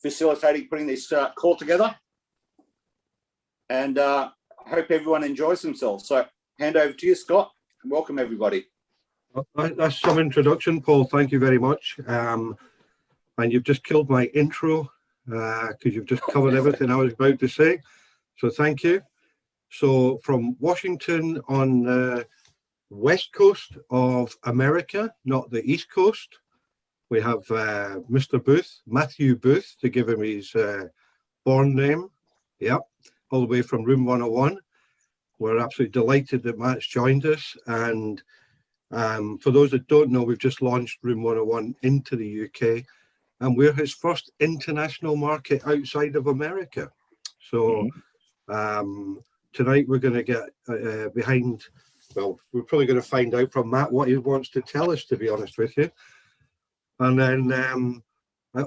facilitating putting this call together. And I hope everyone enjoys themselves. So hand over to you, Scott, and welcome everybody. That's some introduction, Paul. Thank you very much. And you've just killed my intro because you've just covered everything I was about to say. So thank you. So from Washington on the west coast of America, not the east coast, we have Mr. Booth, Matthew Booth, to give him his born name. Yep, all the way from Room 101. We're absolutely delighted that Matt's joined us. And for those that don't know, we've just launched Room 101 into the UK, and we're his first international market outside of America. So tonight we're going to get behind, well, we're probably going to find out from Matt what he wants to tell us, to be honest with you. And then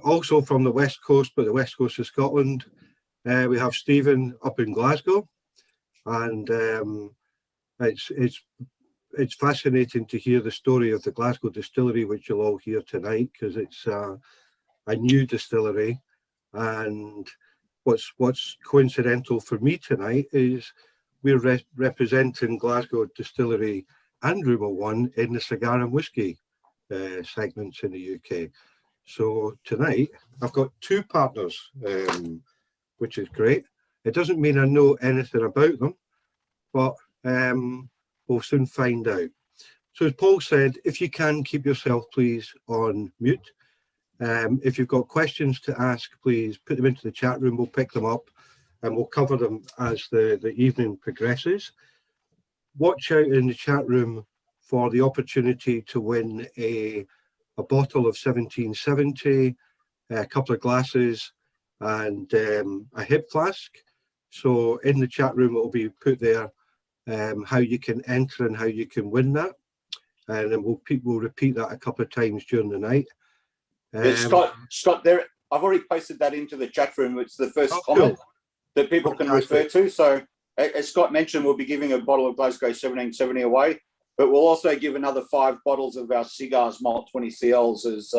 also from the west coast, but the west coast of Scotland, we have Stephen up in Glasgow. And it's fascinating to hear the story of the Glasgow distillery, which you'll all hear tonight, because it's a new distillery. And what's coincidental for me tonight is we're representing Glasgow Distillery and Room 101 in the cigar and whiskey segments in the UK. So tonight I've got two partners, which is great. It doesn't mean I know anything about them, but we'll soon find out. So as Paul said, if you can keep yourself please on mute. If you've got questions to ask, please put them into the chat room. We'll pick them up and we'll cover them as the evening progresses. Watch out in the chat room for the opportunity to win a bottle of 1770, a couple of glasses, and a hip flask. So in the chat room, it will be put there how you can enter and how you can win that. And then we'll repeat that a couple of times during the night. Scott, there, I've already posted that into the chat room. It's the first comment that people can refer to. So as Scott mentioned, we'll be giving a bottle of Glasgow 1770 away, but we'll also give another 5 bottles of our C.Gars Malt 20 CLs as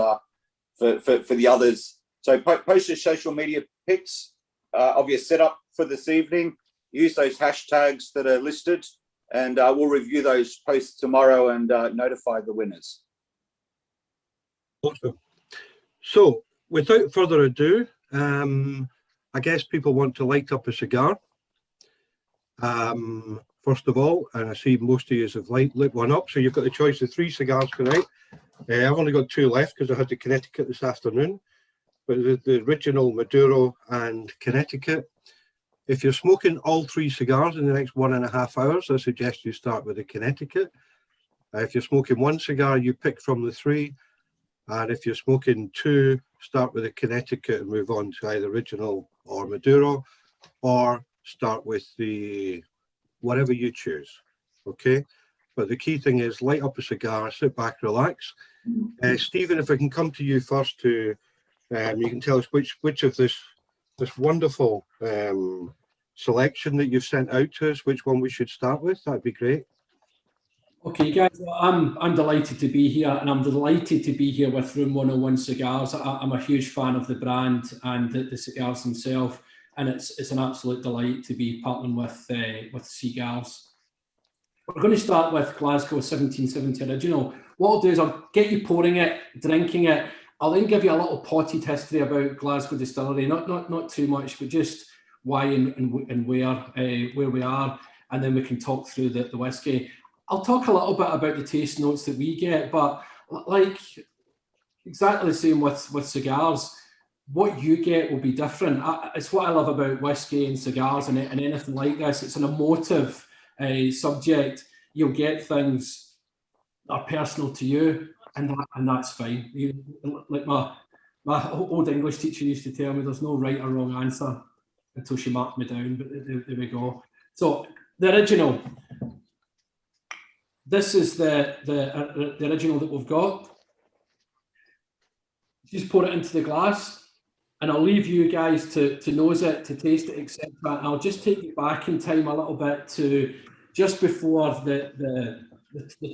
for the others. So post your social media pics of your setup for this evening. Use those hashtags that are listed, and we'll review those posts tomorrow and notify the winners. Awesome. So without further ado, I guess people want to light up a cigar. First of all, and I see most of you have lit one up, so you've got the choice of 3 cigars tonight. I've only got 2 left because I had to Connecticut this afternoon, but the original Maduro and Connecticut. If you're smoking all 3 cigars in the next 1.5 hours, I suggest you start with the Connecticut. If you're smoking 1 cigar, you pick from the 3. And if you're smoking 2, start with the Connecticut and move on to either original or Maduro, or start with the whatever you choose. Okay. But the key thing is light up a cigar, sit back, relax. Stephen, if I can come to you first to, you can tell us which of this wonderful selection that you've sent out to us, which one we should start with. That'd be great. Okay, guys, well, I'm delighted to be here, and I'm delighted to be here with Room 101 Cigars. I'm a huge fan of the brand and the cigars themselves, and it's an absolute delight to be partnering with C.Gars. We're going to start with Glasgow 1770 Original. What I'll do is I'll get you pouring it, drinking it. I'll then give you a little potted history about Glasgow Distillery, not too much, but just why and where we are, and then we can talk through the whiskey. I'll talk a little bit about the taste notes that we get, but like exactly the same with cigars, what you get will be different. It's what I love about whiskey and cigars and anything like this. It's an emotive subject. You'll get things that are personal to you, and that's fine. Like my old English teacher used to tell me, there's no right or wrong answer until she marked me down, but there we go. So the original. This is the original that we've got. Just pour it into the glass, and I'll leave you guys to nose it, to taste it, etc. I'll just take you back in time a little bit to just before the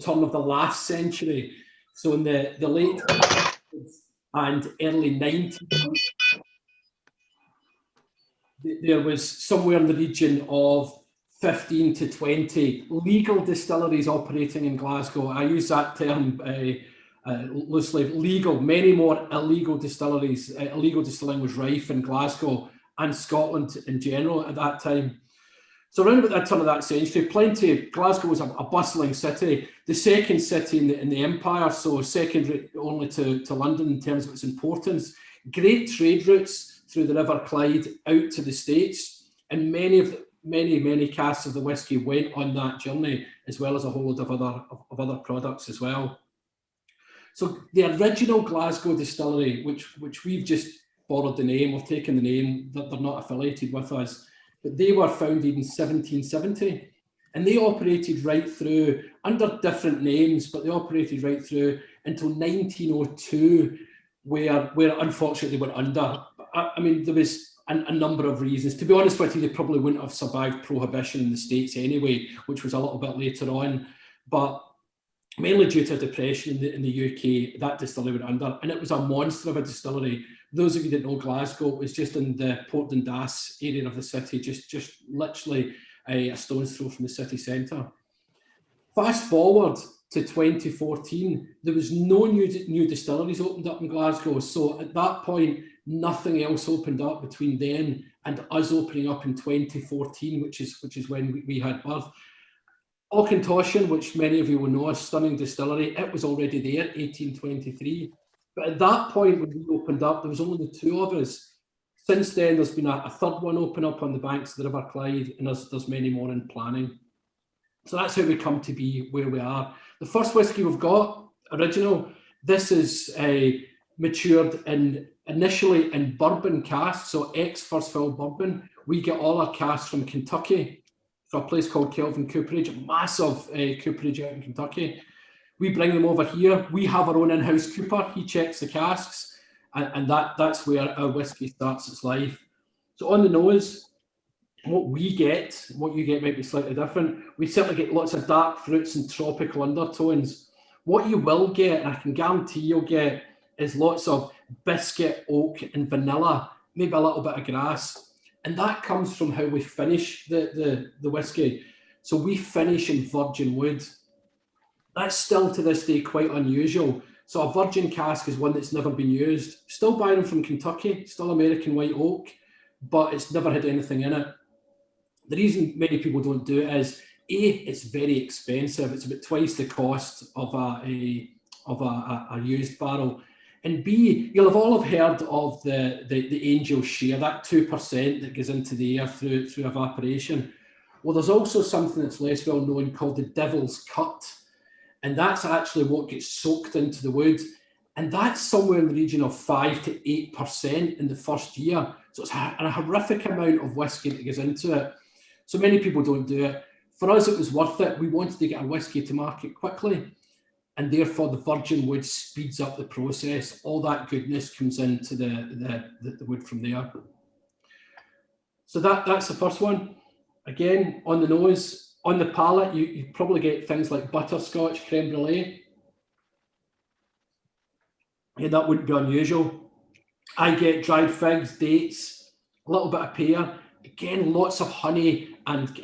turn of the last century. So in the late and early 90s, there was somewhere in the region of 15 to 20 legal distilleries operating in Glasgow. I use that term loosely. Legal, many more illegal distilleries. Illegal distilling was rife in Glasgow and Scotland in general at that time. So around about the turn of that century, Glasgow was a bustling city, the second city in the empire, so second only to London in terms of its importance. Great trade routes through the River Clyde out to the States, and many casks of the whisky went on that journey, as well as a whole lot of other products as well. So the original Glasgow distillery, which we've just borrowed the name, we've taken the name, that they're not affiliated with us, but they were founded in 1770, and they operated right through under different names, but they operated right through until 1902, where unfortunately they went under. I mean, there was a number of reasons. To be honest with you, they probably wouldn't have survived prohibition in the States anyway, which was a little bit later on, but mainly due to depression in the UK, that distillery went under, and it was a monster of a distillery. Those of you that know Glasgow, it was just in the Port Dundas area of the city, just literally a stone's throw from the city centre. Fast forward to 2014, there was no new distilleries opened up in Glasgow. So at that point, nothing else opened up between then and us opening up in 2014, which is when we had birth. Auchentoshan, which many of you will know, a stunning distillery, it was already there, 1823. But at that point, when we opened up, there was only the two of us. Since then, there's been a third one open up on the banks of the River Clyde, and there's many more in planning. So that's how we come to be where we are. The first whisky we've got, original, this is matured initially in bourbon casks, so ex-first fill bourbon. We get all our casks from Kentucky, from a place called Kelvin Cooperage, a massive cooperage out in Kentucky. We bring them over here. We have our own in-house cooper. He checks the casks, and that's where our whisky starts its life. So on the nose, what we get, what you get might be slightly different. We certainly get lots of dark fruits and tropical undertones. What you will get, and I can guarantee you'll get, is lots of biscuit, oak, and vanilla, maybe a little bit of grass. And that comes from how we finish the whisky. So we finish in virgin wood. That's still to this day quite unusual. So a virgin cask is one that's never been used. Still buy them from Kentucky, still American white oak, but it's never had anything in it. The reason many people don't do it is, A, it's very expensive. It's about twice the cost of a used barrel. And B, you'll have all have heard of the angel share, that 2% that goes into the air through evaporation. Well, there's also something that's less well known called the devil's cut. And that's actually what gets soaked into the wood. And that's somewhere in the region of 5 to 8% in the first year. So it's a horrific amount of whiskey that goes into it. So many people don't do it. For us, it was worth it. We wanted to get our whiskey to market quickly. And therefore, the virgin wood speeds up the process. All that goodness comes into the wood from there. So that's the first one. Again, on the nose. On the palate, you probably get things like butterscotch, creme brulee. And that wouldn't be unusual. I get dried figs, dates, a little bit of pear. Again, lots of honey and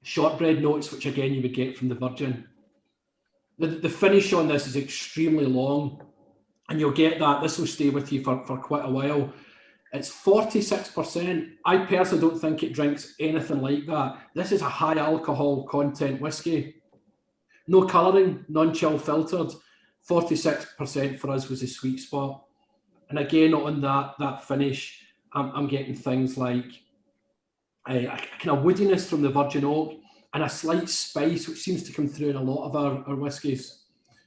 shortbread notes, which again you would get from the virgin. The finish on this is extremely long, and you'll get that. This will stay with you for quite a while. It's 46%. I personally don't think it drinks anything like that. This is a high alcohol content whiskey. No colouring, non-chill filtered. 46% for us was a sweet spot. And again, on that finish, I'm getting things like a kind of woodiness from the virgin oak and a slight spice, which seems to come through in a lot of our whiskies.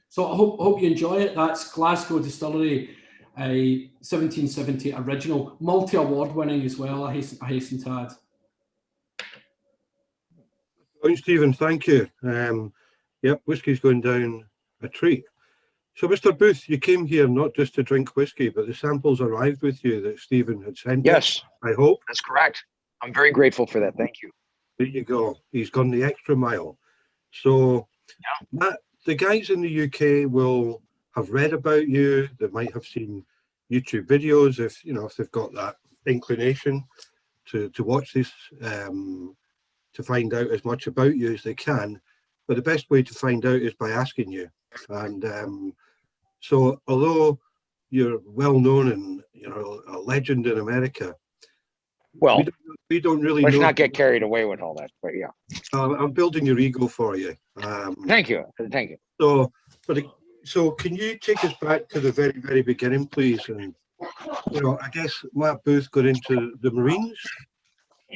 So I hope you enjoy it. That's Glasgow Distillery, a 1770 original, multi-award winning as well, I hasten to add. Point, Stephen, thank you. Yep, whiskey's going down a treat. So, Mr. Booth, you came here not just to drink whiskey, but the samples arrived with you that Stephen had sent. Yes, I hope. that's correct. I'm very grateful for that. Thank you. There you go. He's gone the extra mile. So, yeah. The guys in the UK will have read about you. They might have seen YouTube videos if they've got that inclination. to watch this, to find out as much about you as they can. But the best way to find out is by asking you. And so, although you're well known and a legend in America, Well, we don't really let's know. not get carried away with all that, but yeah. I'm building your ego for you. Thank you. Thank you. So can you take us back to the very, very beginning, please? And I guess Matt Booth got into the Marines.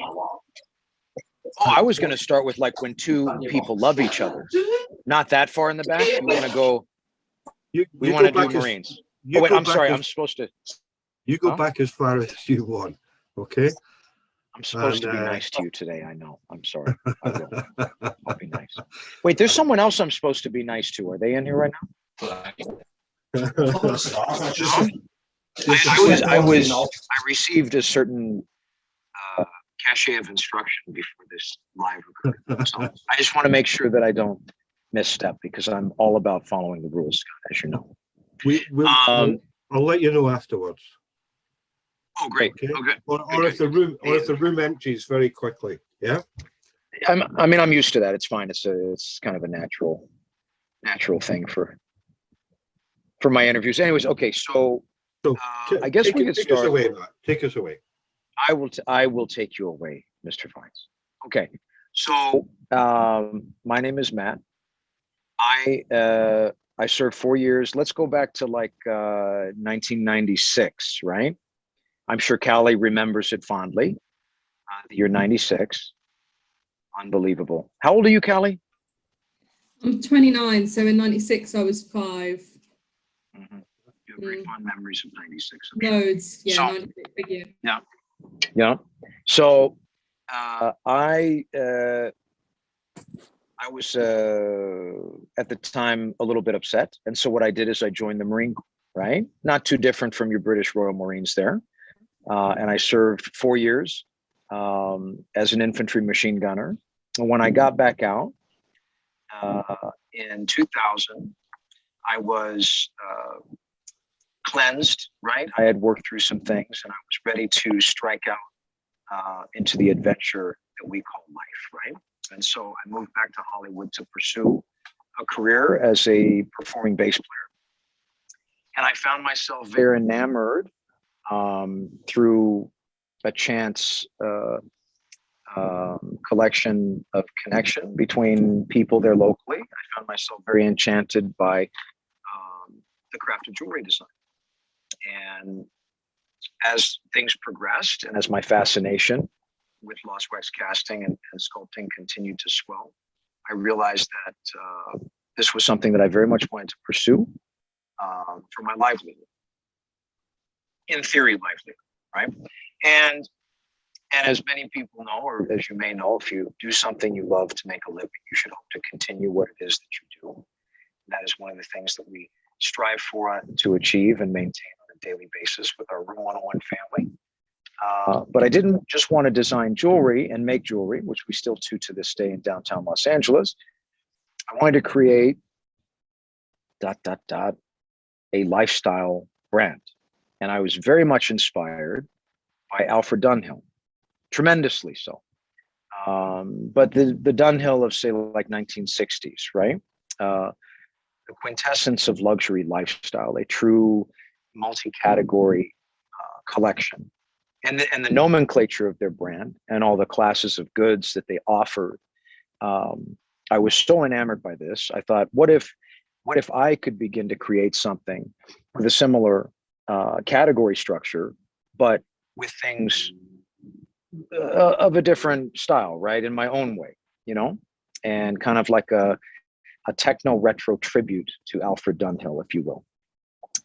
Oh, I was going to start with like when two people love each other. Not that far in the back. You want to go? We want to do Marines. Oh wait, I'm sorry. I'm supposed to. You go back as far as you want. Okay. I'm supposed to be nice to you today. I know. I'm sorry. I will. I'll be nice. Wait, there's someone else I'm supposed to be nice to. Are they in here right now? I received a certain cachet of instruction before this live recording. So I just want to make sure that I don't misstep because I'm all about following the rules, Scott, as you know. I'll let you know afterwards. Oh, great. Okay. Oh, good. Or if the room empties very quickly. Yeah. I'm used to that. It's fine. It's kind of a natural thing for my interviews. Anyways, okay. So I guess we could start. Take us away, Matt. Take us away. I will take you away, Mr. Fines. Okay. So my name is Matt. I served 4 years. Let's go back to like 1996, right? I'm sure Callie remembers it fondly. The year 96. Unbelievable. How old are you, Callie? I'm 29, so in 96 I was 5. Mm-hmm. You have very fond memories of 96. Loads, yeah, So, 96, big year. Yeah. So I was at the time a little bit upset, and so what I did is I joined the Marine Corps. Right, not too different from your British Royal Marines there, and I served 4 years as an infantry machine gunner. And when I got back out in 2000, I was cleansed, right? I had worked through some things and I was ready to strike out into the adventure that we call life, right? And so I moved back to Hollywood to pursue a career as a performing bass player. And I found myself very enamored through a chance collection of connection between people there locally. I found myself very enchanted by the craft of jewelry design. And as things progressed and as my fascination with lost wax casting and sculpting continued to swell, I realized that this was something that I very much wanted to pursue for my livelihood. In theory, livelihood, right? And as many people know, or as you may know, if you do something you love to make a living, you should hope to continue what it is that you do. And that is one of the things that we strive for to achieve and maintain on a daily basis with our Room 101 family. But I didn't just want to design jewelry and make jewelry, which we still do to this day in downtown Los Angeles. I wanted to create ... a lifestyle brand. And I was very much inspired by Alfred Dunhill, tremendously so. But the Dunhill of, say, like 1960s, right? The quintessence of luxury lifestyle, a true multi-category collection. And the nomenclature of their brand and all the classes of goods that they offered. I was so enamored by this. I thought, what if I could begin to create something with a similar category structure, but with things of a different style, right? In my own way, and kind of like a techno retro tribute to Alfred Dunhill, if you will.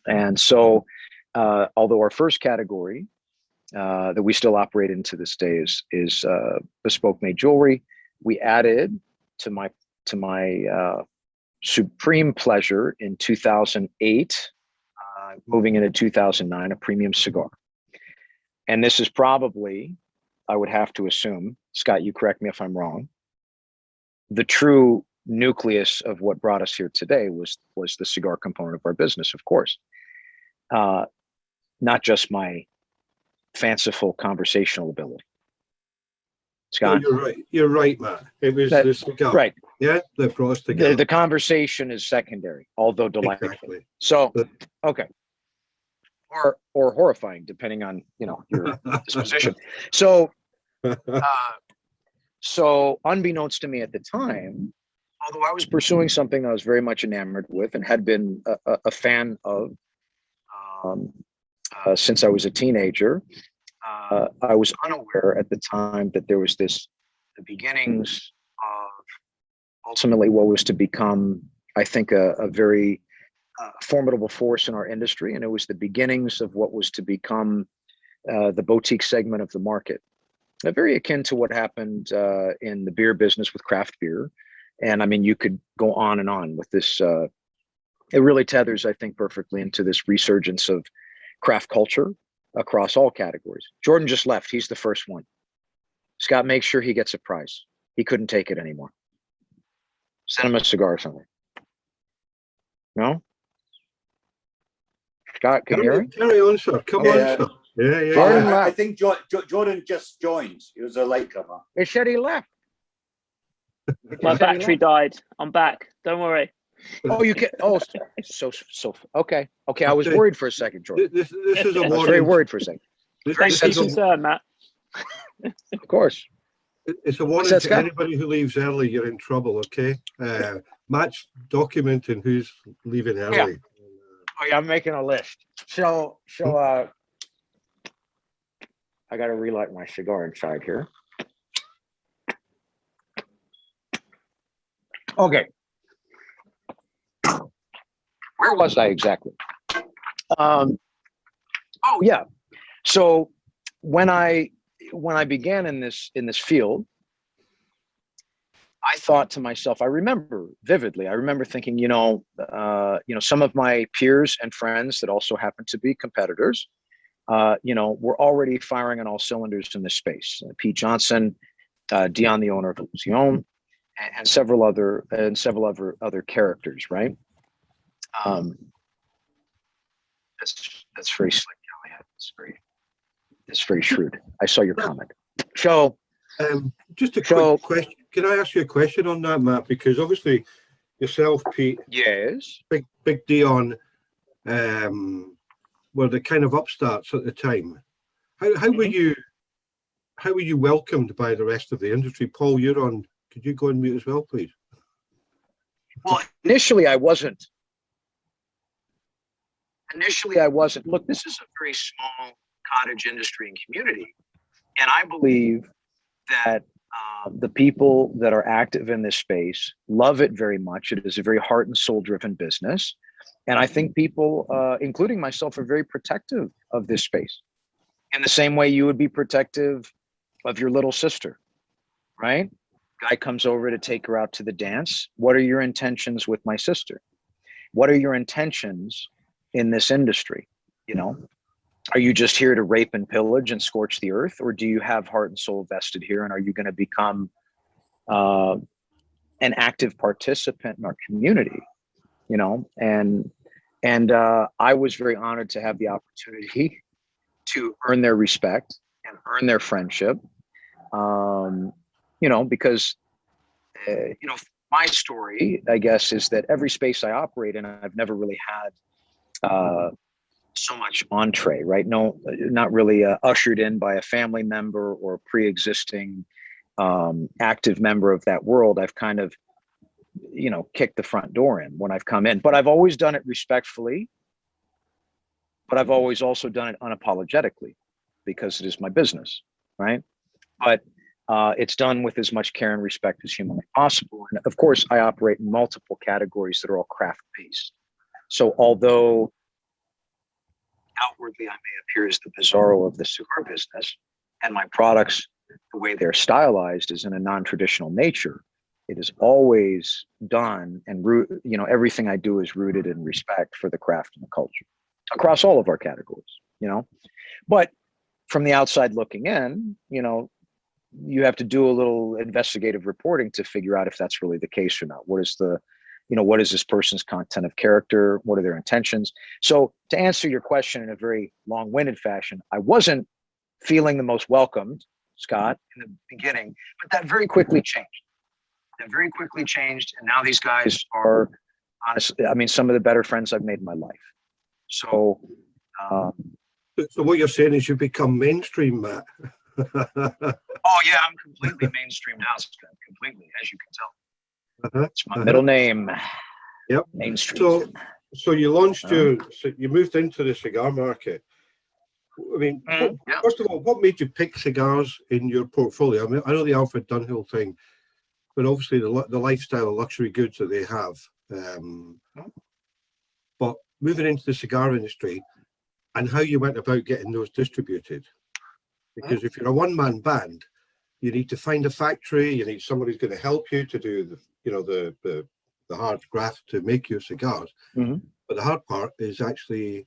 And so, although our first category that we still operate into this day is bespoke made jewelry, we added to my supreme pleasure in 2008, moving into 2009, a premium cigar. And this is probably, I would have to assume, Scott, you correct me if I'm wrong, the true nucleus of what brought us here today was the cigar component of our business, of course. Not just my fanciful conversational ability. Scott. you're right. You're right, Matt. It was the cigar. Right. Yeah, that brought us together. The conversation is secondary, although delightful. Exactly. So, But- okay. Or horrifying, depending on, your disposition. So, so unbeknownst to me at the time, although I was pursuing something I was very much enamored with and had been a fan of since I was a teenager, I was unaware at the time that there was the beginnings of ultimately what was to become, I think, a very formidable force in our industry. And it was the beginnings of what was to become the boutique segment of the market. Very akin to what happened in the beer business with craft beer. And I mean, you could go on and on with this. It really tethers, I think, perfectly into this resurgence of craft culture across all categories. Jordan just left. He's the first one. Scott, make sure he gets a prize. He couldn't take it anymore. Send him a cigar or something. No? Scott, can you hear me? Carry on, sir. Come on, sir. Yeah. Jordan I left. think Jordan just joined. He was a latecomer. It said he left. My battery died. I'm back. Don't worry. Oh, you can. Oh, so. Okay. I was worried for a second, Jordan. This is a I was very warning. worried for a second. Thanks for your concern, Matt. Of course. It's a warning that, to Scott? anybody who leaves early. You're in trouble, okay? Matt's documenting who's leaving early. Oh, yeah, I'm making a list. So I got to relight my cigar inside here. Okay. Where was I exactly? Oh yeah. So when I began in this field, I thought to myself, I remember vividly, I remember thinking, some of my peers and friends that also happen to be competitors, were already firing on all cylinders in this space. Pete Johnson, Dion, the owner of Illusion, and several other characters, right? That's very slick, Elliot. It's very shrewd. I saw your comment. So, just a quick question. Can I ask you a question on that, Matt? Because obviously, yourself, Pete, yes, Big Dion, were the kind of upstarts at the time. How were you? How were you welcomed by the rest of the industry? Paul, you're on. Could you go and mute as well, please? Well, initially I wasn't. Look, this is a very small cottage industry and community, and I believe that the people that are active in this space love it very much. It is a very heart and soul driven business. And I think people, including myself, are very protective of this space in the same way you would be protective of your little sister, right? Guy comes over to take her out to the dance. What are your intentions with my sister? What are your intentions in this industry? Are you just here to rape and pillage and scorch the earth? Or do you have heart and soul vested here? And are you going to become an active participant in our community? And I was very honored to have the opportunity to earn their respect and earn their friendship. Because my story, I guess, is that every space I operate in, I've never really had so much entree, right? No, not really ushered in by a family member or pre-existing active member of that world. I've kind of, kicked the front door in when I've come in, but I've always done it respectfully, but I've always also done it unapologetically because it is my business, right? But it's done with as much care and respect as humanly possible. And of course, I operate in multiple categories that are all craft-based. So although outwardly I may appear as the bizarro of the cigar business, and my products, the way they're stylized, is in a non-traditional nature, it is always done and everything I do is rooted in respect for the craft and the culture across all of our categories, But from the outside looking in, you have to do a little investigative reporting to figure out if that's really the case or not. What is this person's content of character? What are their intentions? So to answer your question in a very long-winded fashion, I wasn't feeling the most welcomed Scott, in the beginning, but that very quickly changed. That very quickly changed, and now these guys are, honestly, I mean, some of the better friends I've made in my life. So, So what you're saying is you've become mainstream, Matt. oh yeah, I'm completely mainstream now, Scott, completely, as you can tell. It's my middle name. Yep. Mainstream. So you launched you moved into the cigar market. I mean, first of all, what made you pick cigars in your portfolio? I mean, I know the Alfred Dunhill thing, but obviously the lifestyle of luxury goods that they have. But moving into the cigar industry and how you went about getting those distributed. Because if you're a one-man band, you need to find a factory, you need someone who's going to help you to do the hard graft to make your cigars. But the hard part is actually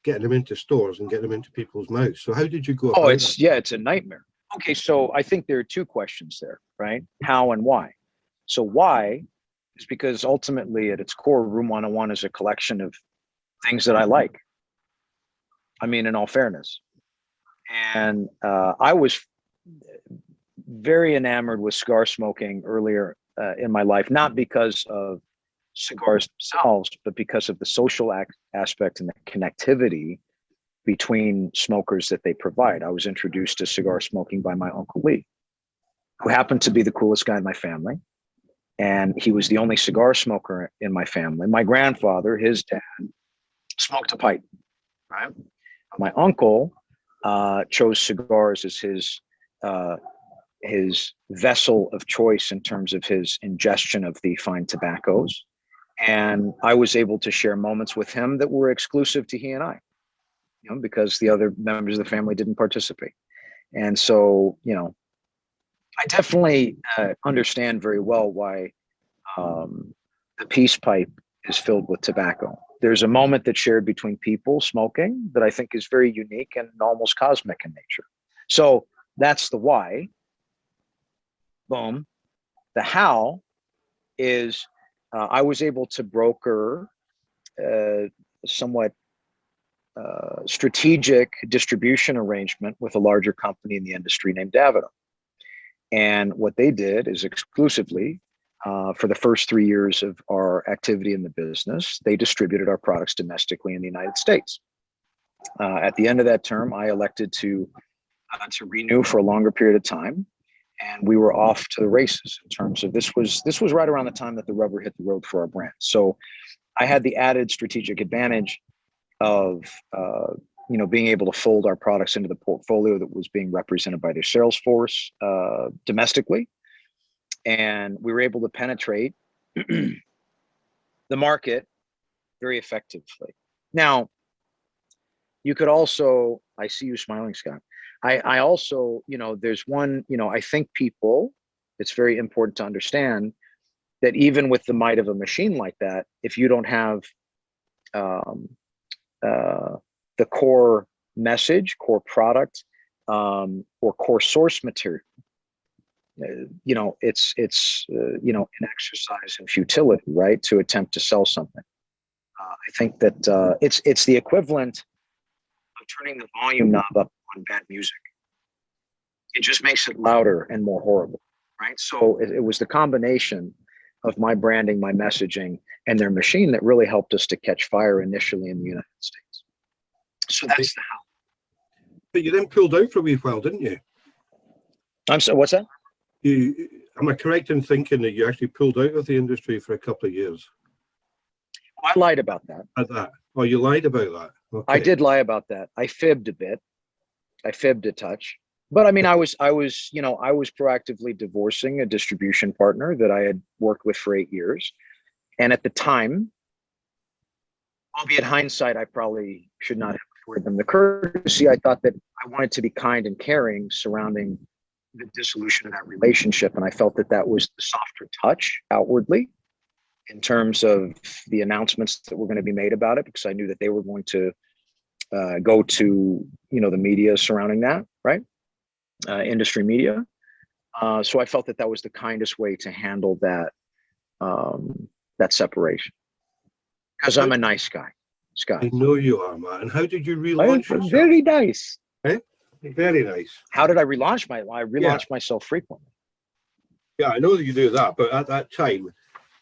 getting them into stores and getting them into people's mouths. So how did you go about that? It's a nightmare. Okay, so I think there are two questions there, right? How and why. So why is because ultimately at its core, Room 101 is a collection of things that I like. I mean, in all fairness. And I was very enamored with cigar smoking earlier in my life, not because of cigars themselves, but because of the social aspect and the connectivity between smokers that they provide. I was introduced to cigar smoking by my Uncle Lee, who happened to be the coolest guy in my family. And he was the only cigar smoker in my family. My grandfather, his dad, smoked a pipe, right? My uncle chose cigars as his vessel of choice in terms of his ingestion of the fine tobaccos. And I was able to share moments with him that were exclusive to he and I, because the other members of the family didn't participate. And so, I definitely understand very well why the peace pipe is filled with tobacco. There's a moment that's shared between people smoking that I think is very unique and almost cosmic in nature. So that's the why. Boom. The how is I was able to broker somewhat strategic distribution arrangement with a larger company in the industry named Davidoff. And what they did is exclusively for the first 3 years of our activity in the business, they distributed our products domestically in the United States. At the end of that term, I elected to renew for a longer period of time, and we were off to the races in terms of this was right around the time that the rubber hit the road for our brand. So I had the added strategic advantage of being able to fold our products into the portfolio that was being represented by their sales force domestically. And we were able to penetrate the market very effectively. Now, you could also, I see you smiling, Scott. I also, there's one, I think people, it's very important to understand that even with the might of a machine like that, if you don't have the core message, core product, or core source material, it's an exercise in futility, right? To attempt to sell something. I think that it's the equivalent of turning the volume knob up on bad music. It just makes it louder and more horrible, right? So it was the combination of my branding, my messaging, and their machine that really helped us to catch fire initially in the United States. So that's the how. But you then pulled out for a wee while, didn't you? I'm sorry, what's that? Am I correct in thinking that you actually pulled out of the industry for a couple of years? I lied about that. At that? Oh, you lied about that? Okay. I did lie about that. I fibbed a bit. I fibbed a touch. But I mean, I was proactively divorcing a distribution partner that I had worked with for 8 years. And at the time, albeit hindsight, I probably should not have afforded them the courtesy. I thought that I wanted to be kind and caring surrounding the dissolution of that relationship. And I felt that that was the softer touch outwardly in terms of the announcements that were going to be made about it, because I knew that they were going to go to, the media surrounding that, right? Industry media. So I felt that that was the kindest way to handle that, that separation. Because I'm a nice guy, Scott. I know you are, man. And how did you relaunch yourself? Very nice. Eh? Very nice. How did I relaunch I relaunched myself frequently. Yeah, I know that you do that, but at that time,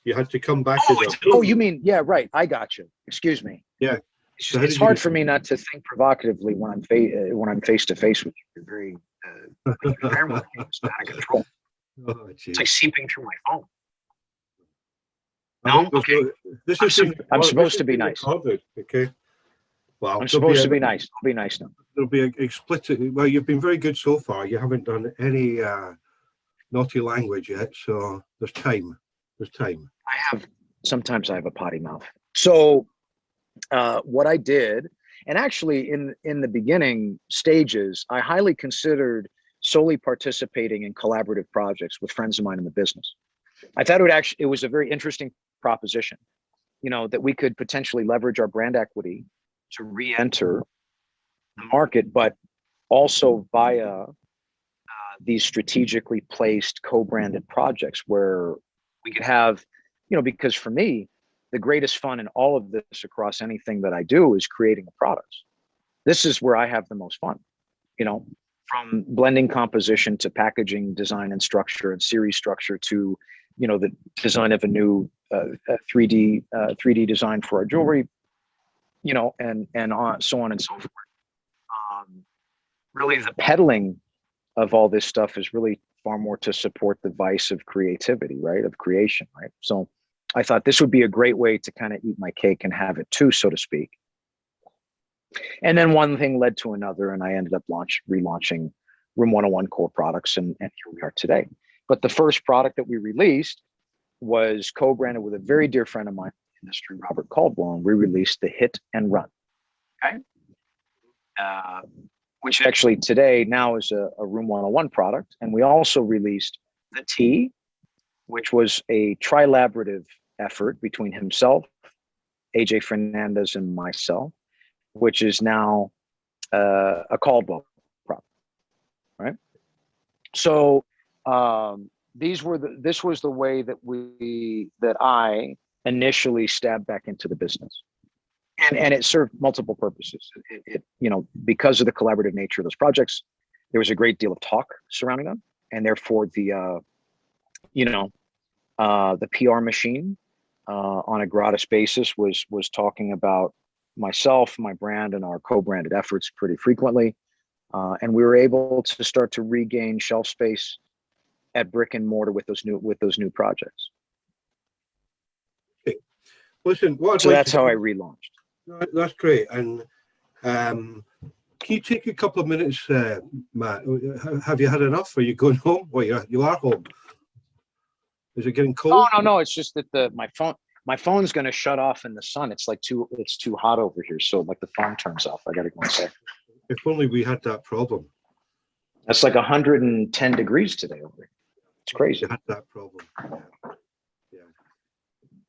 you had to come back as a... Oh, you mean, yeah, right. I got you. Excuse me. Yeah. It's, So how it's did you hard do- for me not to think provocatively when I'm face to face with you. You're very, your camera is out of control. Oh, It's geez. like seeping through my phone. I think there's Okay. this I'm is sup- being- I'm this supposed is to be being nice. recorded, okay. Well, I'm supposed to be nice. I'll be nice now. There'll be an explicit. Well, you've been very good so far. You haven't done any naughty language yet, so there's time. There's time. Sometimes I have a potty mouth. So what I did, and actually in the beginning stages, I highly considered solely participating in collaborative projects with friends of mine in the business. I thought it was a very interesting proposition, that we could potentially leverage our brand equity to re-enter the market, but also via these strategically placed co-branded projects where we could have, because for me, the greatest fun in all of this across anything that I do is creating the products. This is where I have the most fun, from blending composition to packaging, design and structure and series structure to, the design of a new 3D design for our jewelry, and so on and so forth. Really, the peddling of all this stuff is really far more to support the vice of creativity, right? Of creation, right? So I thought this would be a great way to kind of eat my cake and have it too, so to speak. And then one thing led to another, and I ended up relaunching Room 101 core products, and here we are today. But the first product that we released was co-branded with a very dear friend of mine in the industry, Robert Caldwell, and we released the Hit and Run, okay? Which actually today now is a Room 101 product. And we also released the T, which was a trilaborative effort between himself, AJ Fernandez, and myself, which is now a Caldwell product, right? So this was the way that I initially stabbed back into the business. And it served multiple purposes. Because of the collaborative nature of those projects, there was a great deal of talk surrounding them, and therefore the PR machine on a gratis basis was talking about myself, my brand, and our co-branded efforts pretty frequently, and we were able to start to regain shelf space at brick and mortar with those new projects. Okay. Listen, that's how I relaunched. That's great. And can you take a couple of minutes, Matt? Have you had enough? Are you going home? Well, you are home. Is it getting cold? Oh, no. It's just that my phone's going to shut off in the sun. It's it's too hot over here. So like the phone turns off. I got to go inside. If only we had that problem. That's like 110 degrees today over here. It's crazy. You had that problem. Yeah.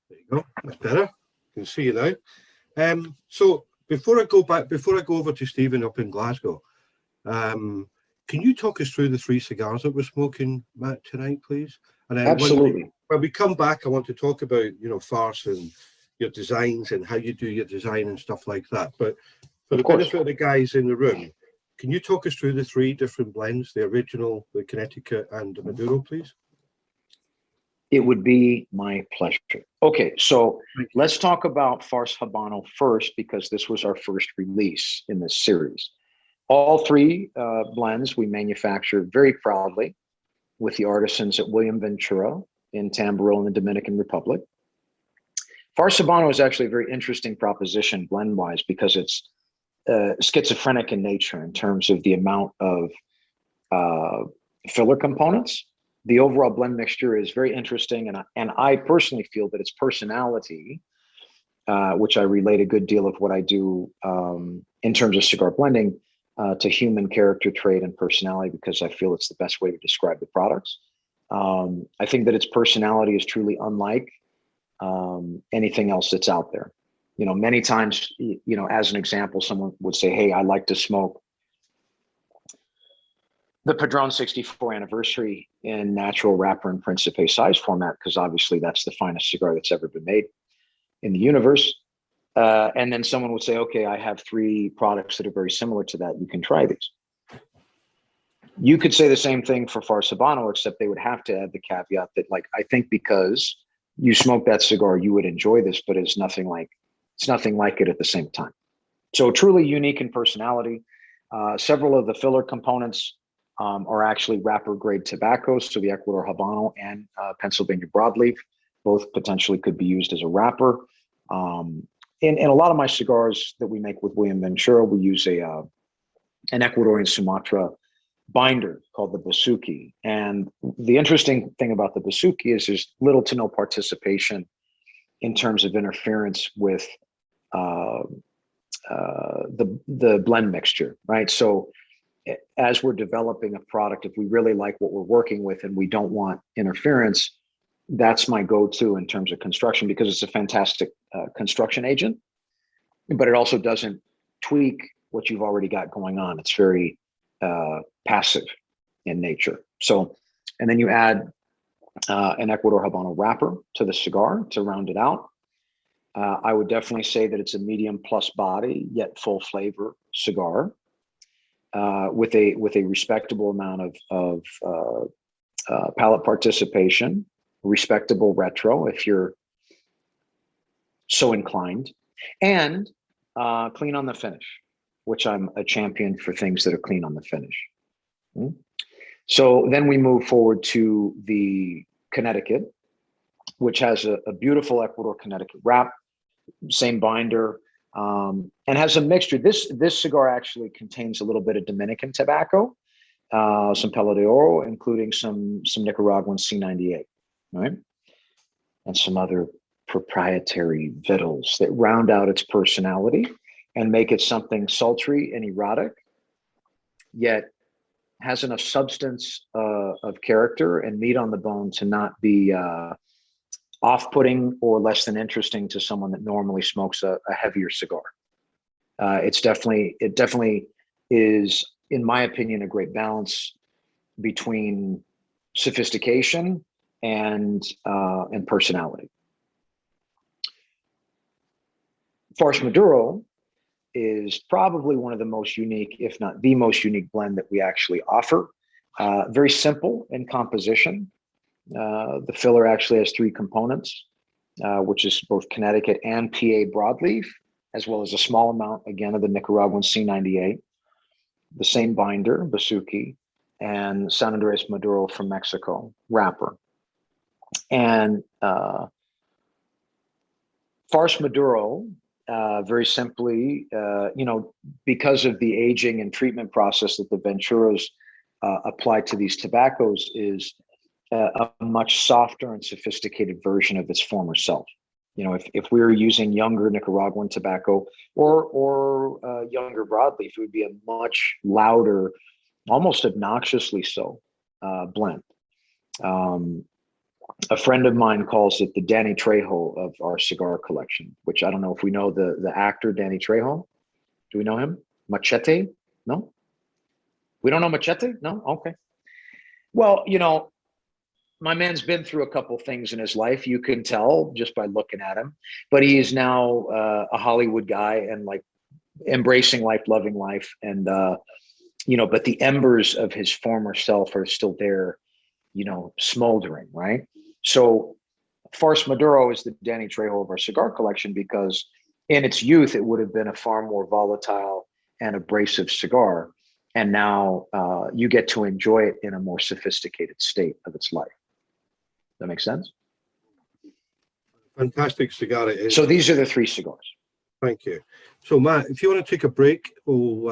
There you go. That's better. You can see you now. So before I go over to Stephen up in Glasgow, can you talk us through the 3 cigars that we're smoking, Matt, tonight, please? And then absolutely. When we come back, I want to talk about Farce and your designs and how you do your design and stuff like that. But for the benefit of the guys in the room, can you talk us through the 3 different blends, the original, the Connecticut, and the Maduro, please? It would be my pleasure. Okay, so let's talk about Farce Habano first, because this was our first release in this series. All 3 blends we manufacture very proudly with the artisans at William Ventura in Tamboril in the Dominican Republic. Farce Habano is actually a very interesting proposition blend-wise because it's schizophrenic in nature in terms of the amount of filler components. The overall blend mixture is very interesting, and I personally feel that its personality, which I relate a good deal of what I do in terms of cigar blending to human character trait and personality, because I feel it's the best way to describe the products. I think that its personality is truly unlike anything else that's out there. Many times, as an example, someone would say, hey, I like to smoke the Padron 64 anniversary in natural wrapper and Principe size format, because obviously that's the finest cigar that's ever been made in the universe. And then someone would say, okay, I have 3 products that are very similar to that. You can try these. You could say the same thing for Farce Habano, except they would have to add the caveat that, like, I think because you smoke that cigar, you would enjoy this, but it's nothing like it at the same time. So truly unique in personality. Several of the filler components are actually wrapper grade tobaccos. So the Ecuador Habano and Pennsylvania broadleaf, both potentially could be used as a wrapper. In a lot of my cigars that we make with William Ventura, we use an Ecuadorian Sumatra binder called the Basuki. And the interesting thing about the Basuki is there's little to no participation in terms of interference with the blend mixture, right? So as we're developing a product, if we really like what we're working with and we don't want interference, that's my go-to in terms of construction, because it's a fantastic construction agent, but it also doesn't tweak what you've already got going on. It's very passive in nature. So, and then you add an Ecuador Habano wrapper to the cigar to round it out. I would definitely say that it's a medium plus body, yet full flavor cigar with a respectable amount of palate participation, respectable retro if you're so inclined, and clean on the finish, which I'm a champion for things that are clean on the finish. So then we move forward to the Connecticut, which has a beautiful Ecuador Connecticut wrap, same binder, and has a mixture. This cigar actually contains a little bit of Dominican tobacco, some Palo de Oro, including some Nicaraguan C98, right? And some other proprietary victuals that round out its personality and make it something sultry and erotic, yet has enough substance of character and meat on the bone to not be off-putting or less than interesting to someone that normally smokes a heavier cigar. It definitely is, in my opinion, a great balance between sophistication and personality. Farce Maduro is probably one of the most unique, if not the most unique blend that we actually offer. Very simple in composition. The filler actually has 3 components, which is both Connecticut and PA broadleaf, as well as a small amount, again, of the Nicaraguan C98, the same binder, Basuki, and San Andres Maduro from Mexico, wrapper. And Farce Maduro, very simply, because of the aging and treatment process that the Venturas apply to these tobaccos, is a much softer and sophisticated version of its former self. If we were using younger Nicaraguan tobacco or younger broadleaf, it would be a much louder, almost obnoxiously so, blend. A friend of mine calls it the Danny Trejo of our cigar collection, which I don't know if we know the actor Danny Trejo. Do we know him? Machete? No? We don't know Machete? No? Okay. Well, my man's been through a couple things in his life. You can tell just by looking at him, but he is now a Hollywood guy and like embracing life, loving life. And, but the embers of his former self are still there, smoldering, right? So Farce Maduro is the Danny Trejo of our cigar collection because in its youth, it would have been a far more volatile and abrasive cigar. And now you get to enjoy it in a more sophisticated state of its life. That makes sense? Fantastic cigar it is. So these are the 3 cigars. Thank you. So Matt, if you want to take a break, we'll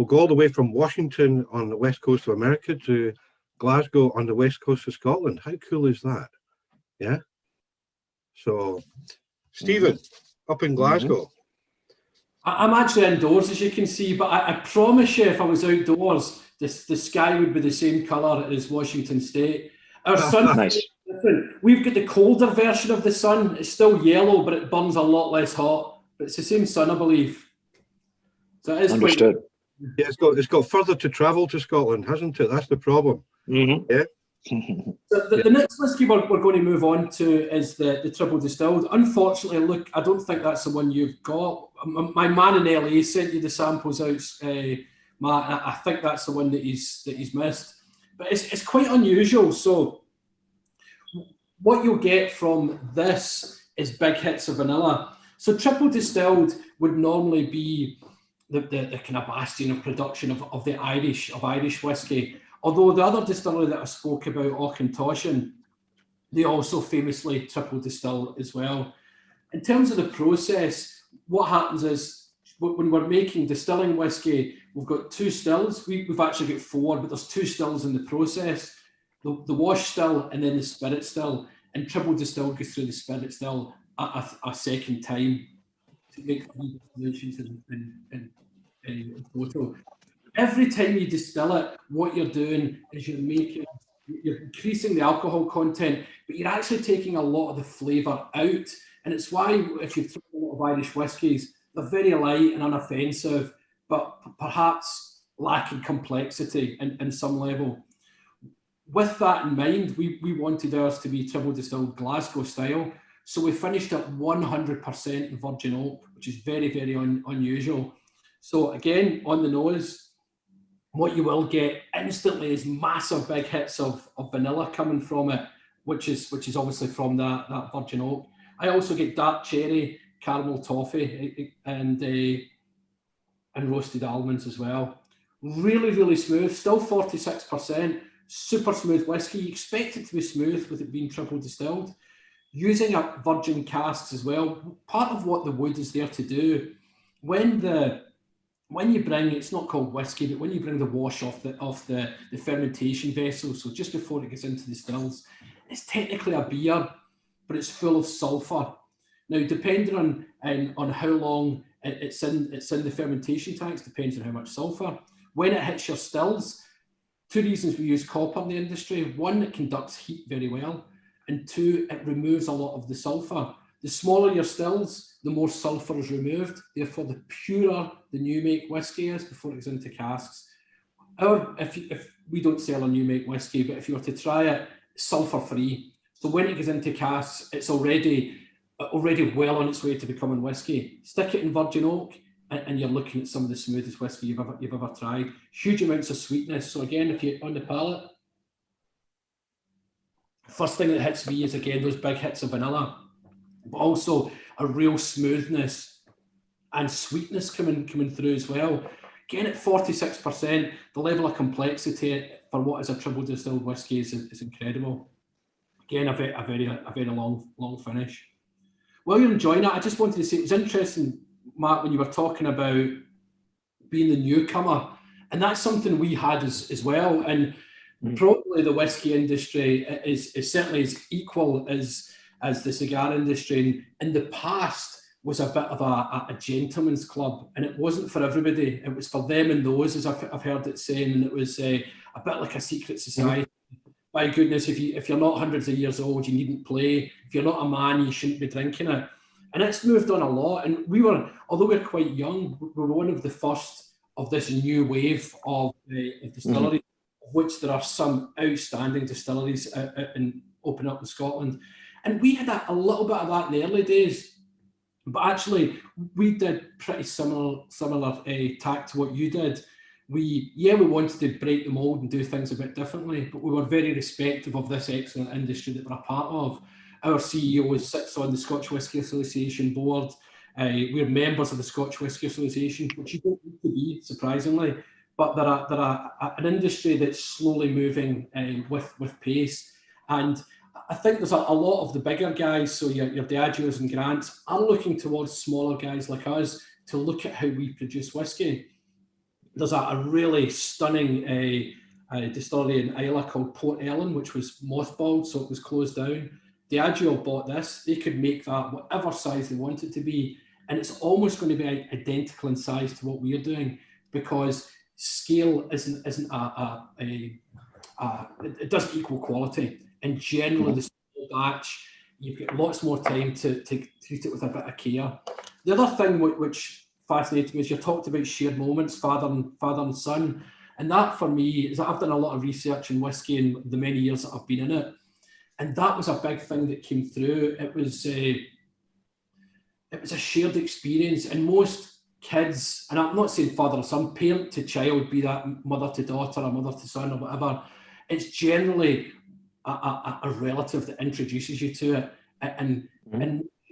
go all the way from Washington on the west coast of America to Glasgow on the west coast of Scotland. How cool is that? Yeah. So, Stephen, up in Glasgow. I'm actually indoors, as you can see, but I promise you, if I was outdoors, the sky would be the same colour as Washington State. Our sun's nice. Different. We've got the colder version of the sun. It's still yellow, but it burns a lot less hot. But it's the same sun, I believe. So it is understood. Yeah, it's got further to travel to Scotland, hasn't it? That's the problem. Yeah. So the next whiskey we're going to move on to is the triple distilled. Unfortunately, look, I don't think that's the one you've got. My man in LA sent you the samples out Matt. And I think that's the one that he's missed. But it's quite unusual. So what you'll get from this is big hits of vanilla. So triple distilled would normally be the kind of bastion of production of Irish whiskey. Although the other distillery that I spoke about, Auchentoshan, they also famously triple distill as well. In terms of the process, what happens is when we're distilling whiskey, we've got 2 stills. We've actually got 4, but there's 2 stills in the process. The wash still and then the spirit still. And triple distill goes through the spirit still a second time to make distillation in total. Every time you distill it, what you're doing is you're increasing the alcohol content, but you're actually taking a lot of the flavour out. And it's why if you've tried a lot of Irish whiskies, they're very light and unoffensive, but perhaps lacking complexity in some level. With that in mind, we wanted ours to be triple distilled Glasgow style. So we finished at 100% virgin oak, which is very, very unusual. So again, on the nose, what you will get instantly is massive big hits of vanilla coming from it, which is obviously from that virgin oak. I also get dark cherry, caramel toffee, and roasted almonds as well. Really, really smooth, still 46%, super smooth whiskey. You expect it to be smooth with it being triple distilled. Using up virgin casks as well. Part of what the wood is there to do, when you bring, it's not called whiskey, but when you bring the wash off the fermentation vessel, so just before it gets into the stills, it's technically a beer, but it's full of sulphur. Now, depending on how long it's in the fermentation tanks, depends on how much sulphur. When it hits your stills, 2 reasons we use copper in the industry. 1, it conducts heat very well, and 2, it removes a lot of the sulphur. The smaller your stills, the more sulphur is removed. Therefore, the purer the new make whiskey is before it goes into casks. If we don't sell a new make whiskey, but if you were to try it, it's sulphur free. So when it goes into casks, it's already well on its way to becoming whiskey. Stick it in virgin oak, and you're looking at some of the smoothest whiskey you've ever tried. Huge amounts of sweetness. So again, if you're on the palate, first thing that hits me is again those big hits of vanilla, but also a real smoothness and sweetness coming through as well. Again, at 46%, the level of complexity for what is a triple distilled whiskey is incredible. Again, a very long finish. While you're enjoying it, I just wanted to say it was interesting, Matt, when you were talking about being the newcomer, and that's something we had as well. And probably the whiskey industry is certainly as equal as the cigar industry. In the past, was a bit of a gentleman's club, and it wasn't for everybody. It was for them and those, as I've heard it saying, and it was a bit like a secret society. My goodness, if you're not hundreds of years old, you needn't play. If you're not a man, you shouldn't be drinking it. And it's moved on a lot. And although we're quite young, we were one of the first of this new wave of distilleries, of which there are some outstanding distilleries and open up in Scotland. And we had a little bit of that in the early days. But actually, we did pretty similar tack to what you did. We wanted to break the mold and do things a bit differently, but we were very respectful of this excellent industry that we're a part of. Our CEO sits on the Scotch Whisky Association board. We're members of the Scotch Whisky Association, which you don't need to be, surprisingly, but they're an industry that's slowly moving with pace. And I think there's a lot of the bigger guys, so your Diageos and Grants, are looking towards smaller guys like us to look at how we produce whiskey. There's a really stunning distillery in Islay called Port Ellen, which was mothballed, so it was closed down. Diageo bought this. They could make that whatever size they want it to be, and it's almost going to be identical in size to what we're doing, because scale isn't it doesn't equal quality. And generally, the small batch, you've got lots more time to treat it with a bit of care. The other thing which fascinated me is you talked about shared moments, father and son, and that for me is I've done a lot of research in whiskey in the many years that I've been in it, and that was a big thing that came through. It was a shared experience, and most kids, and I'm not saying father or son, parent to child, be that mother to daughter or mother to son or whatever, it's generally a relative that introduces you to it and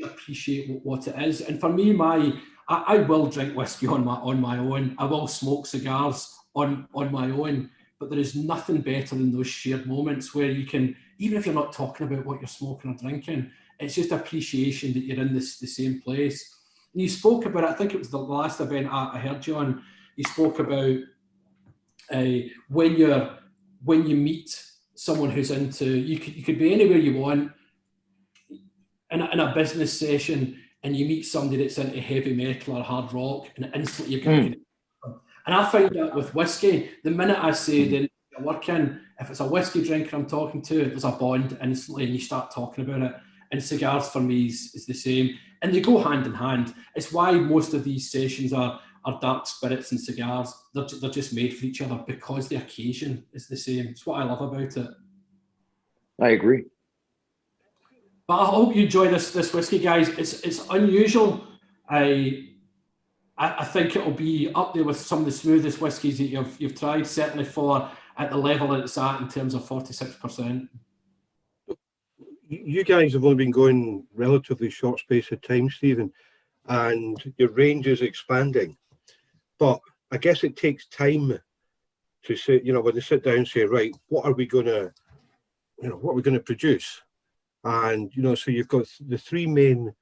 appreciate what it is. And for me, I will drink whiskey on my own. I will smoke cigars on my own. But there is nothing better than those shared moments where you can, even if you're not talking about what you're smoking or drinking, it's just appreciation that you're in the same place. And you spoke about, I think it was the last event I heard you on, you spoke about when you meet someone who's into, you could be anywhere you want in a business session, and you meet somebody that's into heavy metal or hard rock, and instantly you can and I find that with whiskey, the minute I say that I work in, if it's a whiskey drinker I'm talking to, there's a bond instantly and you start talking about it. And cigars for me is the same. And they go hand in hand. It's why most of these sessions are dark spirits and cigars. They're just made for each other because the occasion is the same. It's what I love about it. I agree. But I hope you enjoy this whiskey, guys. It's unusual. I think it'll be up there with some of the smoothest whiskies that you've tried, certainly for at the level that it's at in terms of 46%. You guys have only been going relatively short space of time, Stephen, and your range is expanding. But I guess it takes time to say, when they sit down and say, right, what are we going to produce? And, so you've got the three main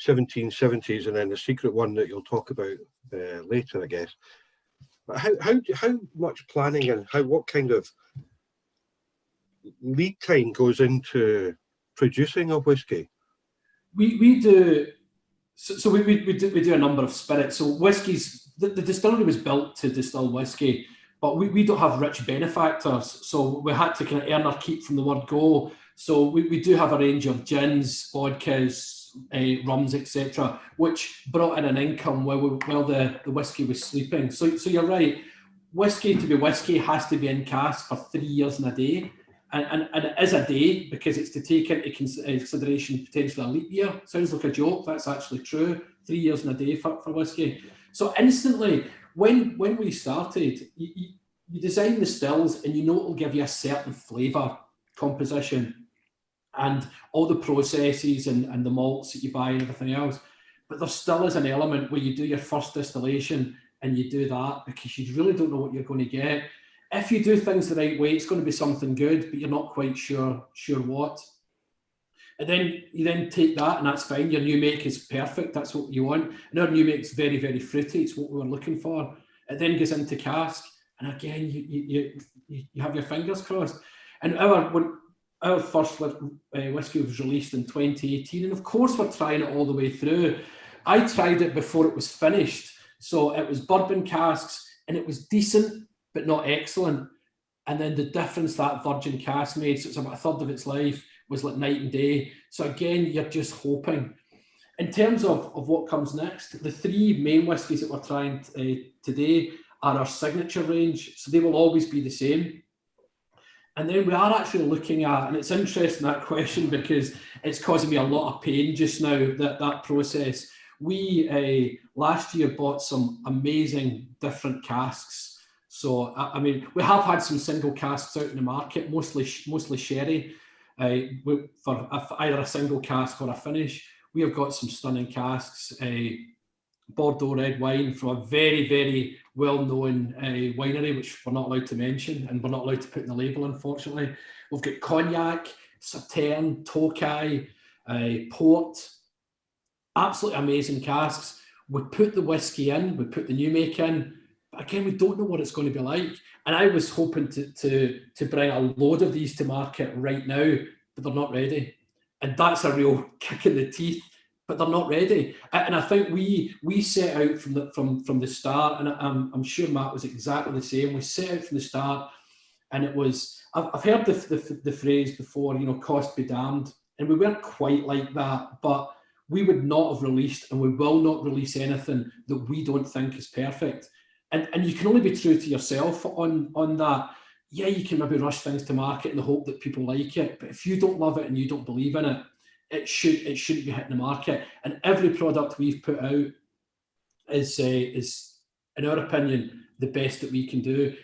1770s and then the secret one that you'll talk about later, I guess. But how much planning and what kind of lead time goes into producing a whiskey? We do. So we do a number of spirits. So whiskies, the distillery was built to distill whiskey, but we don't have rich benefactors. So we had to kind of earn our keep from the word go. So we do have a range of gins, vodkas, rums, etc., which brought in an income while the whiskey was sleeping. So you're right. Whiskey to be whiskey has to be in cask for 3 years and a day. And it is a day because it's to take into consideration potentially a leap year. Sounds like a joke. That's actually true. 3 years and a day for whiskey. So instantly, when we started, you design the stills and it'll give you a certain flavour composition and all the processes and the malts that you buy and everything else. But there still is an element where you do your first distillation and you do that because you really don't know what you're going to get. If you do things the right way, it's going to be something good, but you're not quite sure what. And then you take that, and that's fine. Your new make is perfect. That's what you want. And our new make is very, very fruity. It's what we were looking for. It then goes into cask, and again, you have your fingers crossed. And our first whiskey was released in 2018, and of course, we're trying it all the way through. I tried it before it was finished, so it was bourbon casks, and it was decent, but not excellent. And then the difference that virgin cask made, so it's about a third of its life, was like night and day. So again, you're just hoping. In terms of what comes next, the three main whiskies that we're trying today are our signature range. So they will always be the same. And then we are actually looking at, and it's interesting that question because it's causing me a lot of pain just now, that process. We last year bought some amazing different casks. So, I mean, we have had some single casks out in the market, mostly sherry, for either a single cask or a finish. We have got some stunning casks, Bordeaux red wine from a very, very well-known winery, which we're not allowed to mention and we're not allowed to put in the label, unfortunately. We've got cognac, Sauterne, Tokaj, port, absolutely amazing casks. We put the whiskey in, we put the new make in, but again, we don't know what it's going to be like. And I was hoping to bring a load of these to market right now, but they're not ready. And that's a real kick in the teeth, but they're not ready. And I think we set out from the start, and I'm sure Matt was exactly the same. We set out from the start, and it was, I've heard the phrase before, cost be damned. And we weren't quite like that, but we would not have released, and we will not release anything that we don't think is perfect. And you can only be true to yourself on that. Yeah, you can maybe rush things to market in the hope that people like it, but if you don't love it and you don't believe in it, it shouldn't be hitting the market. And every product we've put out is, in our opinion, the best that we can do.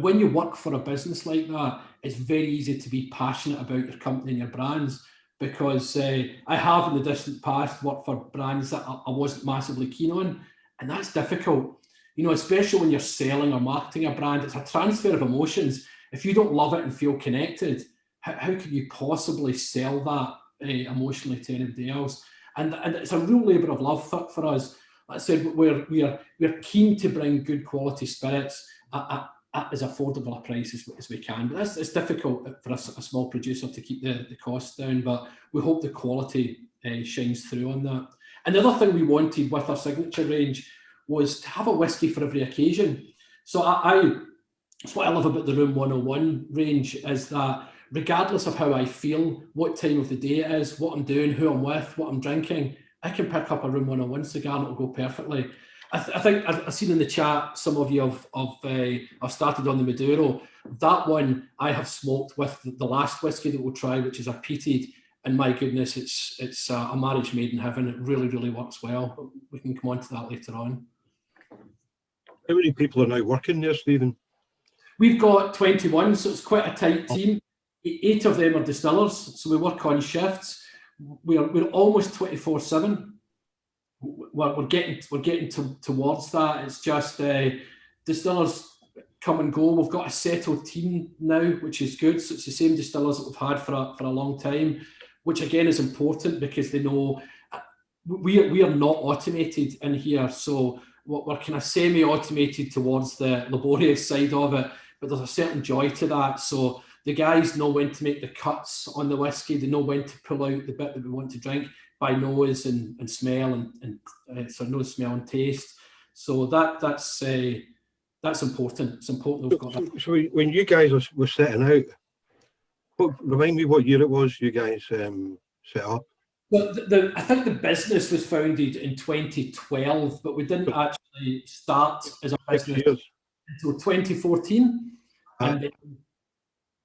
When you work for a business like that, it's very easy to be passionate about your company and your brands, because I have in the distant past worked for brands that I wasn't massively keen on, and that's difficult. You know, especially when you're selling or marketing a brand, it's a transfer of emotions. If you don't love it and feel connected, how can you possibly sell that emotionally to anybody else? And it's a real labour of love for us. Like I said, we're keen to bring good quality spirits at as affordable a price as we can. But it's difficult for a small producer to keep the costs down, but we hope the quality shines through on that. And the other thing we wanted with our signature range was to have a whisky for every occasion. So that's what I love about the Room 101 range, is that regardless of how I feel, what time of the day it is, what I'm doing, who I'm with, what I'm drinking, I can pick up a Room 101 cigar and it'll go perfectly. I think I've seen in the chat some of you have started on the Maduro. That one I have smoked with the last whisky that we'll try, which is a peated, and my goodness, it's a marriage made in heaven. It really, really works well. We can come on to that later on. How many people are now working there, Stephen? We've got 21, so it's quite a tight team. 8 of them are distillers, so we work on shifts. We're almost 24/7. We're getting towards that. It's just distillers come and go. We've got a settled team now, which is good. So it's the same distillers that we've had for a long time, which again is important because they know we are not automated in here. So we're kind of semi-automated towards the laborious side of it, but there's a certain joy to that. So the guys know when to make the cuts on the whiskey. They know when to pull out the bit that we want to drink by nose and smell and so nose, smell and taste. So that's important. It's important we've got that. So when you guys were setting out, remind me what year it was you guys set up? Well, I think the business was founded in 2012, but we didn't actually start as a business until 2014. And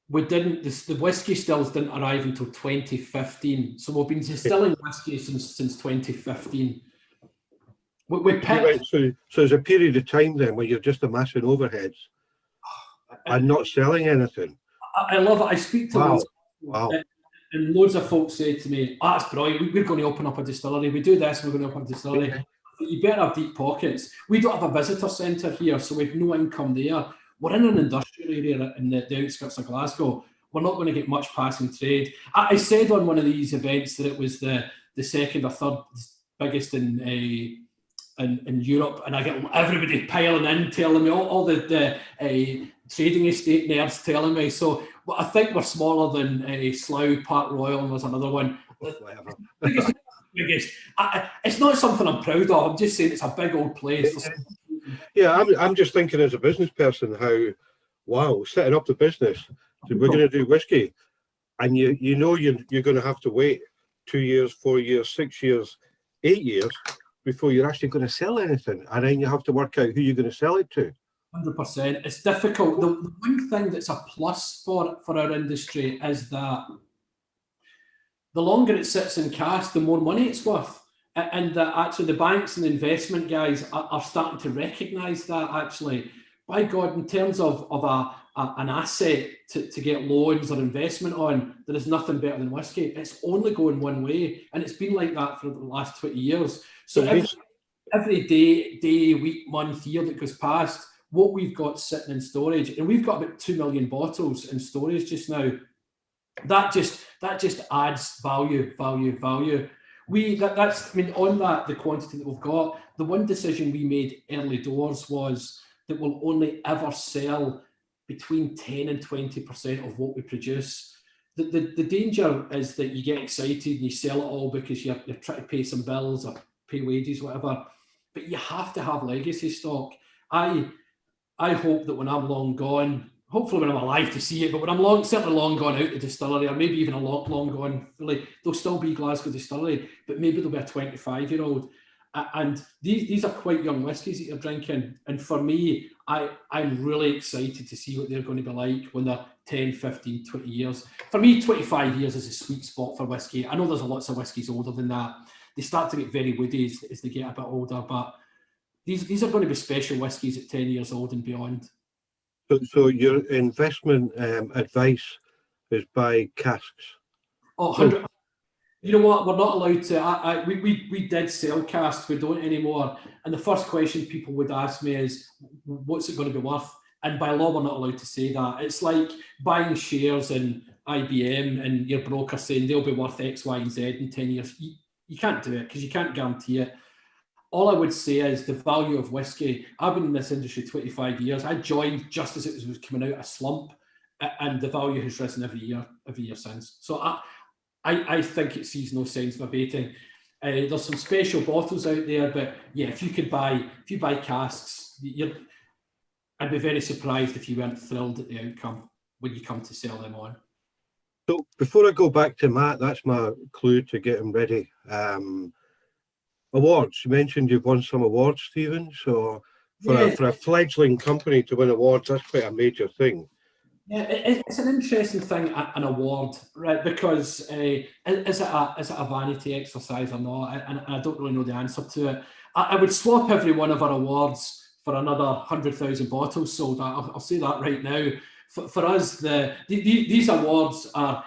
we didn't, the whiskey stills didn't arrive until 2015. So we've been distilling whiskey since 2015. We picked, so there's a period of time then where you're just amassing overheads and not selling anything. I love it. I speak to Wow. And loads of folks say to me, "Oh, that's brilliant. We're going to open up a distillery. We do this, we're going to open a distillery." Okay. You better have deep pockets. We don't have a visitor centre here, so we've no income there. We're in an industrial area in the outskirts of Glasgow. We're not going to get much passing trade. I said on one of these events that it was the second or third biggest in Europe, and I get everybody piling in, telling me all the trading estate nerds telling me. So well, I think we're smaller than Slough, Park Royal, and there's another one. Biggest. It's not something I'm proud of. I'm just saying it's a big old place. Yeah, I'm just thinking as a business person how, wow, setting up the business. So we're going to do whiskey, and you know you're going to have to wait 2 years, 4 years, 6 years, 8 years before you're actually going to sell anything, and then you have to work out who you're going to sell it to. 100%. It's difficult. The one thing that's a plus for our industry is that the longer it sits in cash, the more money it's worth. And that actually the banks and the investment guys are starting to recognise that actually. By God, in terms of an asset to get loans or investment on, there is nothing better than whiskey. It's only going one way. And it's been like that for the last 20 years. So every day, week, month, year that goes past, what we've got sitting in storage, and we've got about 2 million bottles in storage just now, that just adds value. That's, I mean, on that, the quantity that we've got, the one decision we made early doors was that we'll only ever sell between 10 and 20% of what we produce. The danger is that you get excited and you sell it all because you're trying to pay some bills or pay wages, whatever, but you have to have legacy stock. I hope that when I'm long gone, hopefully when I'm alive to see it, but when I'm certainly long gone out the distillery, or maybe even a long gone fully, there'll still be Glasgow Distillery, but maybe there'll be a 25-year-old. And these are quite young whiskies that you're drinking. And for me, I'm really excited to see what they're going to be like when they're 10, 15, 20 years. For me, 25 years is a sweet spot for whiskey. I know there's lots of whiskies older than that. They start to get very woody as they get a bit older, but these are going to be special whiskies at 10 years old and beyond. So your investment advice is buy casks. Oh, 100. You know what? We're not allowed to. We did sell casks. We don't anymore. And the first question people would ask me is, "What's it going to be worth?" And by law, we're not allowed to say that. It's like buying shares in IBM and your broker saying they'll be worth X, Y, and Z in 10 years. You can't do it because you can't guarantee it. All I would say is the value of whiskey. I've been in this industry 25 years. I joined just as it was coming out of a slump, and the value has risen every year since. So I think it sees no signs of abating. There's some special bottles out there, but yeah, if you buy casks, I'd be very surprised if you weren't thrilled at the outcome when you come to sell them on. So before I go back to Matt, that's my clue to getting ready. Awards. You mentioned you've won some awards, Stephen. So for a fledgling company to win awards, that's quite a major thing. Yeah, it's an interesting thing, an award, right? Because is it a vanity exercise or not? And I don't really know the answer to it. I would swap every one of our awards for another 100,000 bottles sold. I'll say that right now. For us, these awards are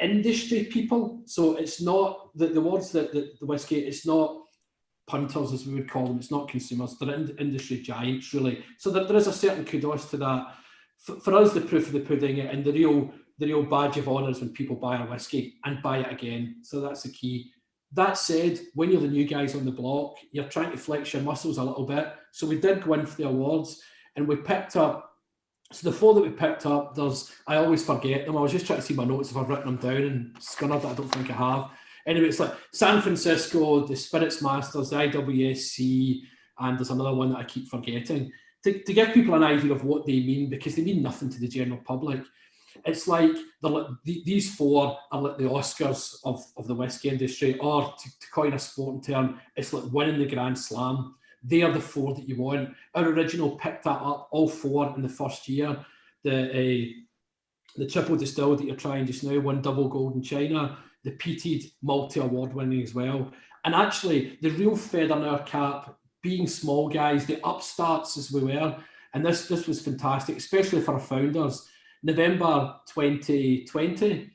industry people. So it's not the awards that the whiskey. It's not punters, as we would call them. It's not consumers. They're industry giants, really. So there is a certain kudos to that. For us, the proof of the pudding and the real badge of honour is when people buy our whiskey and buy it again. So that's the key. That said, when you're the new guys on the block, you're trying to flex your muscles a little bit. So we did go in for the awards, and we picked up. So the 4 that we picked up, I always forget them. I was just trying to see my notes if I've written them down and scunnered that I don't think I have. Anyway, it's like San Francisco, the Spirits Masters, the IWSC, and there's another one that I keep forgetting. To give people an idea of what they mean, because they mean nothing to the general public. It's like these 4 are like the Oscars of the whiskey industry, or to coin a sporting term, it's like winning the Grand Slam. They are the 4 that you want. Our original picked that up, all 4 in the first year. The triple distilled that you're trying just now won double gold in China. The peated multi-award winning as well. And actually, the real feather in our cap, being small guys, the upstarts as we were, and this was fantastic, especially for our founders. November 2020,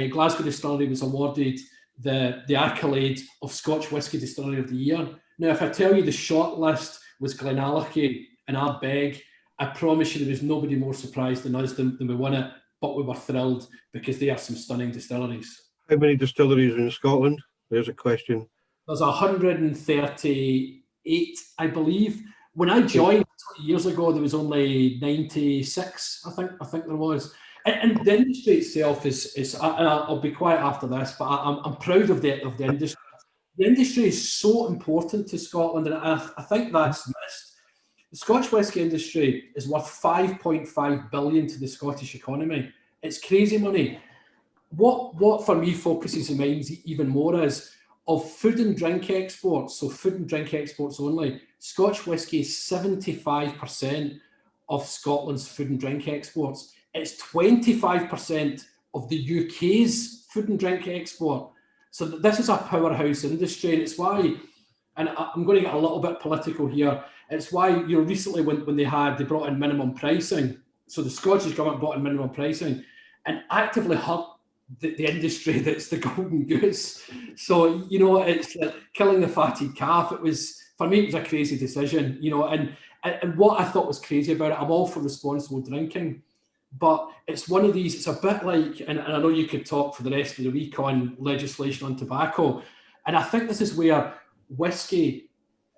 Glasgow Distillery was awarded the accolade of Scotch Whisky Distillery of the Year. Now, if I tell you the shortlist was Glenallachie and Ardbeg, I promise you there was nobody more surprised than us than we won it, but we were thrilled because they are some stunning distilleries. How many distilleries in Scotland? There's a question. There's 138, I believe. When I joined 20 years ago, there was only 96, I think there was. And the industry itself is I'll be quiet after this, but I'm proud of the industry. The industry is so important to Scotland, and I think that's missed. The Scotch whisky industry is worth 5.5 billion to the Scottish economy. It's crazy money. What for me focuses my mind even more is of food and drink exports, so food and drink exports only, Scotch whisky is 75% of Scotland's food and drink exports. It's 25% of the UK's food and drink export. So this is a powerhouse industry, and it's why, and I'm going to get a little bit political here, it's why, recently when they brought in minimum pricing, so the Scottish government brought in minimum pricing and actively hurt the industry that's the golden goose. So, it's like killing the fatted calf. For me, it was a crazy decision, and what I thought was crazy about it, I'm all for responsible drinking, but it's one of these, it's a bit like, and I know you could talk for the rest of the week on legislation on tobacco, and I think this is where whiskey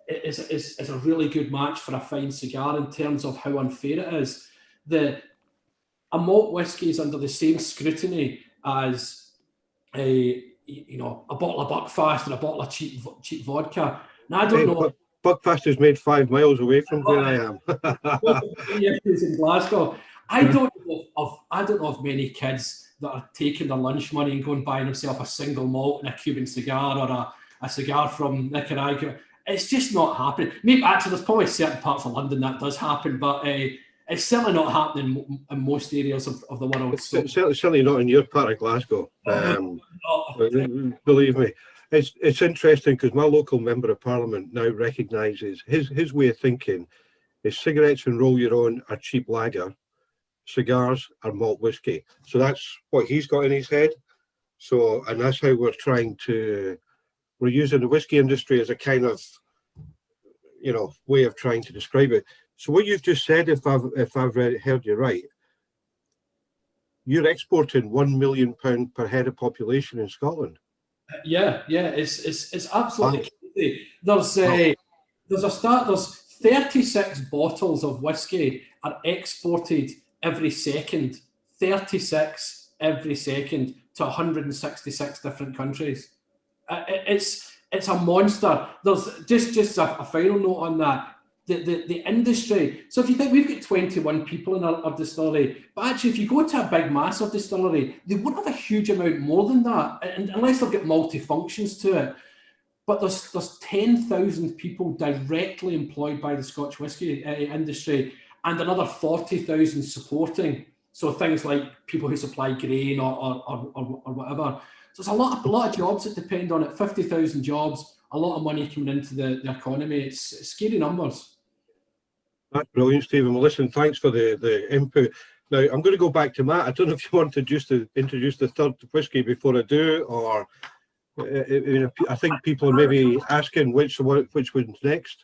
is a really good match for a fine cigar in terms of how unfair it is. A malt whiskey is under the same scrutiny as a bottle of Buckfast and a bottle of cheap vodka. Now I don't know. Buckfast is made 5 miles away from where I am. In Glasgow. I don't know of many kids that are taking their lunch money and going and buying themselves a single malt and a Cuban cigar or a cigar from Nicaragua. It's just not happening. Maybe actually there's probably certain parts of London that does happen, but it's certainly not happening in most areas of the world. It's certainly not in your part of Glasgow. Believe me. It's interesting because my local member of parliament now recognises his way of thinking is cigarettes and roll your own are cheap lager, cigars are malt whiskey. So that's what he's got in his head. So, and that's how we're using the whiskey industry as a kind of, way of trying to describe it. So what you've just said, if I've heard you right, you're exporting £1 million per head of population in Scotland. Yeah, it's absolutely crazy. There's Wow. there's 36 bottles of whiskey are exported every second. 36 every second to 166 different countries. It's a monster. There's just a final note on that. The industry. So if you think we've got 21 people in our distillery, but actually if you go to a big massive distillery, they won't have a huge amount more than that, and unless they've got multi-functions to it. But there's 10,000 people directly employed by the Scotch whisky industry, and another 40,000 supporting. So things like people who supply grain or whatever. So there's a lot of jobs that depend on it. 50,000 jobs, a lot of money coming into the economy. It's scary numbers. That's brilliant, Stephen. Well, listen, thanks for the input. Now, I'm going to go back to Matt. I don't know if you want to introduce the third whiskey before I do, or I think people are maybe asking which one's next.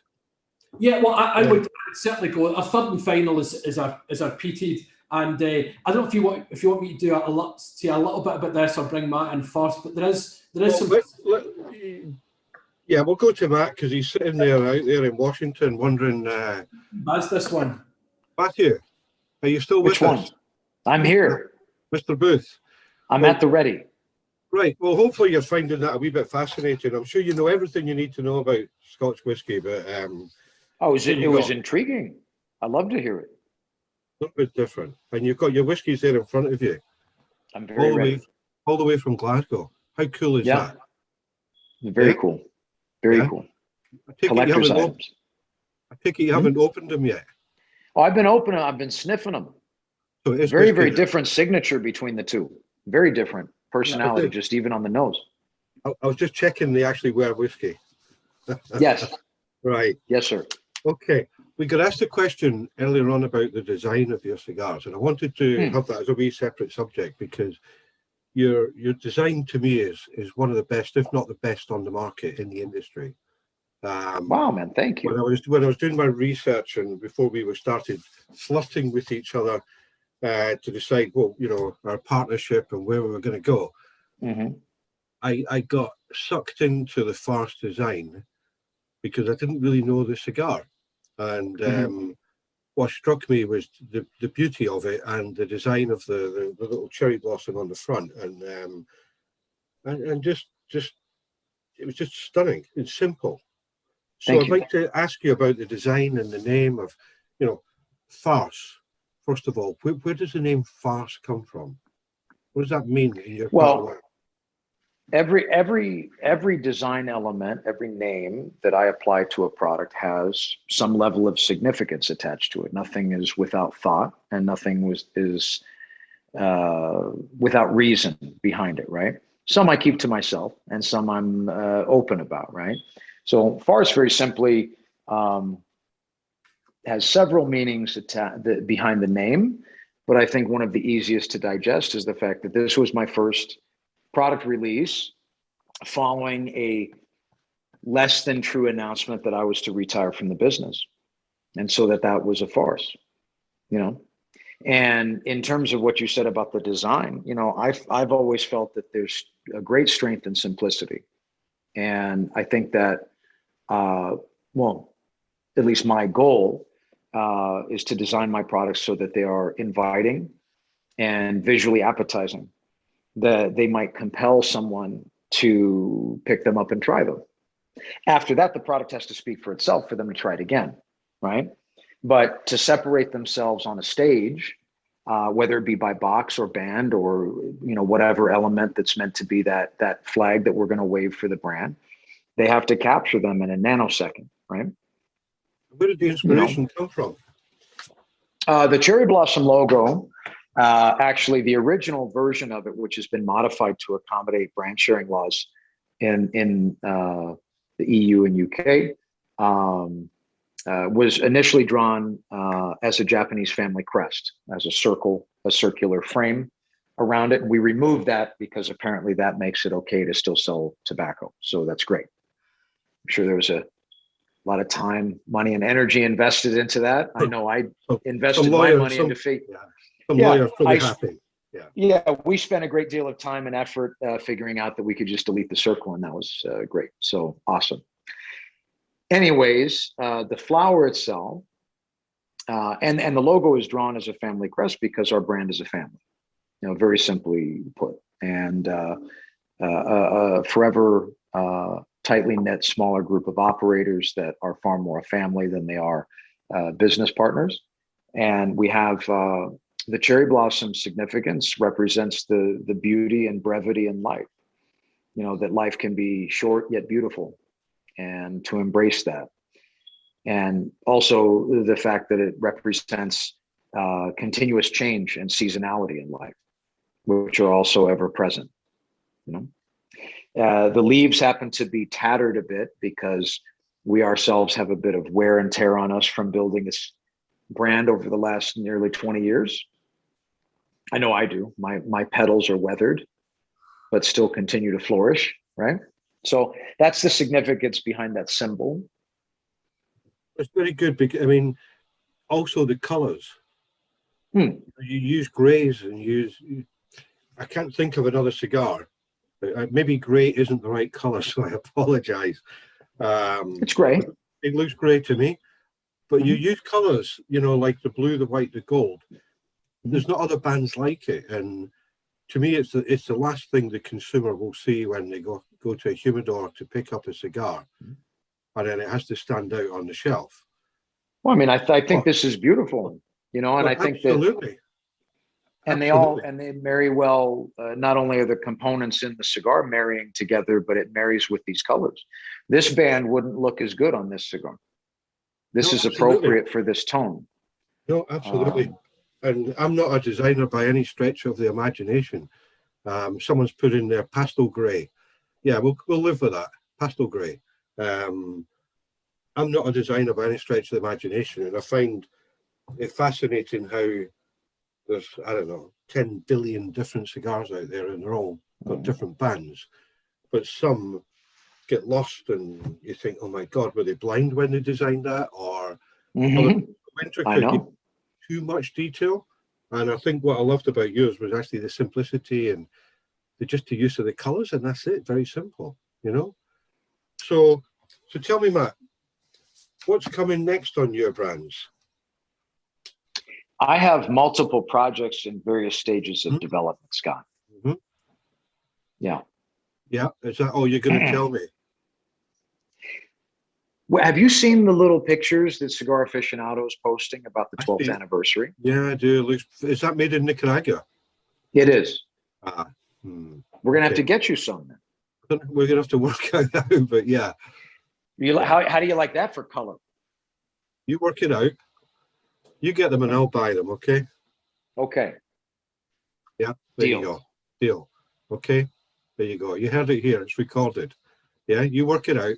Yeah, well, I would certainly go. Our third and final is our peated, and I don't know if you want me to do a little bit about this or bring Matt in first, but there is some. Yeah, we'll go to Matt because he's sitting out there in Washington wondering. That's this one. Matthew, are you still with Which one? us? I'm here. Mr. Booth. I'm at the ready. Right. Well, hopefully you're finding that a wee bit fascinating. I'm sure you know everything you need to know about Scotch whisky, but it was intriguing. I'd love to hear it. a little bit different. And you've got your whiskies there in front of you, I'm very ready. all the way from Glasgow. How cool is Yeah. that? Very Yeah. cool. Very Yeah. cool. I take Collector's items. you haven't opened them yet. Oh, I've been opening. I've been sniffing them. So it's Very, whiskey very then. different signature between the two. Very different personality, Yeah. just even on the nose. I was just checking they actually were whiskey. Yes. Right. Yes, sir. Okay. We got asked a question earlier on about the design of your cigars, and I wanted to have that as a wee separate subject because your design to me is one of the best, if not the best, on the market in the industry. Wow, man! Thank you. When I was doing my research and before we started flirting with each other to decide, our partnership and where we were going to go, I got sucked into the Farce design because I didn't really know the cigar, and what struck me was the beauty of it and the design of the little cherry blossom on the front, and just it was just stunning. It's simple. So Thank I'd you. like to ask you about the design and the name of, Farce. First of all, where does the name Farce come from? What does that mean in your part of Well, work? every design element, every name that I apply to a product has some level of significance attached to it. Nothing is without thought, and nothing is without reason behind it, right? Some I keep to myself, and some I'm open about, right? So Farce very simply has several meanings behind the name, but I think one of the easiest to digest is the fact that this was my first product release following a less than true announcement that I was to retire from the business. And so that was a farce, And in terms of what you said about the design, I've always felt that there's a great strength in simplicity. And I think that, at least my goal is to design my products so that they are inviting and visually appetizing, that they might compel someone to pick them up and try them. After that, the product has to speak for itself for them to try it again, right? But to separate themselves on a stage, whether it be by box or band or whatever element that's meant to be that flag that we're going to wave for the brand, they have to capture them in a nanosecond, right? Where did the inspiration come from? The cherry blossom logo, actually the original version of it, which has been modified to accommodate brand sharing laws, in the EU and UK, was initially drawn as a Japanese family crest, as a circular frame around it. And we removed that because apparently that makes it okay to still sell tobacco. So that's great. I'm sure there was a lot of time, money, and energy invested into that. I know I invested my money into fake. Yeah, some lawyers probably happy. Yeah, we spent a great deal of time and effort figuring out that we could just delete the circle, and that was great. So awesome. Anyways, the flower itself, and the logo is drawn as a family crest because our brand is a family, very simply put, and forever tightly knit smaller group of operators that are far more a family than they are business partners. And we have the cherry blossom significance represents the beauty and brevity in life, that life can be short yet beautiful, and to embrace that. And also the fact that it represents continuous change and seasonality in life, which are also ever present. The leaves happen to be tattered a bit because we ourselves have a bit of wear and tear on us from building this brand over the last nearly 20 years. I know I do. My petals are weathered, but still continue to flourish, right? So that's the significance behind that symbol. It's very good because, I mean, also the colors. You use grays and I can't think of another cigar. Maybe gray isn't the right color, so I apologize. It's gray. It looks gray to me, but you use colors, like the blue, the white, the gold. There's not other bands like it, and to me, it's the last thing the consumer will see when they go to a humidor to pick up a cigar, and then it has to stand out on the shelf. Well, I mean, I think this is beautiful, and I think absolutely. that. And they marry well. Not only are the components in the cigar marrying together, but it marries with these colors. This band wouldn't look as good on this cigar. This is appropriate for this tone. No, absolutely. And I'm not a designer by any stretch of the imagination. Someone's put in there pastel gray. Yeah, we'll live with that. Pastel gray. I'm not a designer by any stretch of the imagination, and I find it fascinating how there's, I don't know, 10 billion different cigars out there, and they're all got different bands. But some get lost, and you think, oh my God, were they blind when they designed that? Or intricate, too much detail. And I think what I loved about yours was actually the simplicity and the use of the colors, and that's it. Very simple, So tell me, Matt, what's coming next on your brands? I have multiple projects in various stages of development, Scott. Yeah. Yeah. Is that all you're going to tell me? Well, have you seen the little pictures that Cigar Aficionado is posting about the 12th anniversary? Yeah, I do. Is that made in Nicaragua? It is. We're going to have to get you some then. We're going to have to work out how, but yeah. How do you like that for color? You work it out. You get them and I'll buy them, okay? Okay. Yeah, there you go. Deal. Okay, there you go. You heard it here. It's recorded. Yeah, you work it out.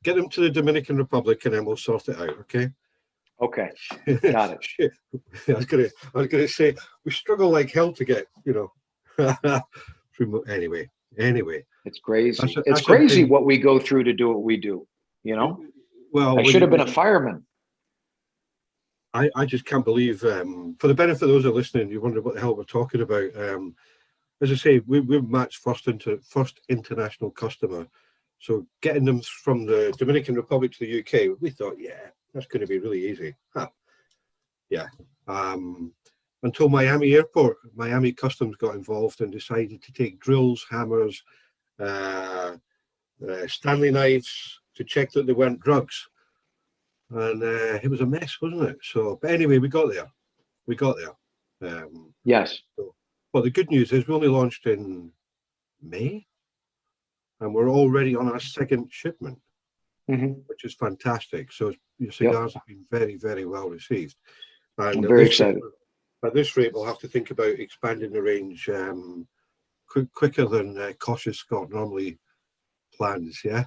Get them to the Dominican Republic and then we'll sort it out, okay? Okay, got it. I was gonna say, we struggle like hell to get, anyway. It's crazy. It's crazy what we go through to do what we do, Well, I should have been a fireman. I just can't believe, for the benefit of those who are listening, you wonder what the hell we're talking about. As I say, we're Matt's first international customer. So getting them from the Dominican Republic to the UK, we thought, yeah, that's going to be really easy. Yeah. Until Miami Airport, Miami Customs got involved and decided to take drills, hammers, Stanley knives to check that they weren't drugs. And it was a mess, wasn't it? So, but anyway, we got there. Yes. But the good news is we only launched in May, and we're already on our second shipment, which is fantastic. So your cigars have been very, very well received. And I'm very excited. At this rate, we'll have to think about expanding the range quicker than Cautious Scott normally plans, yeah?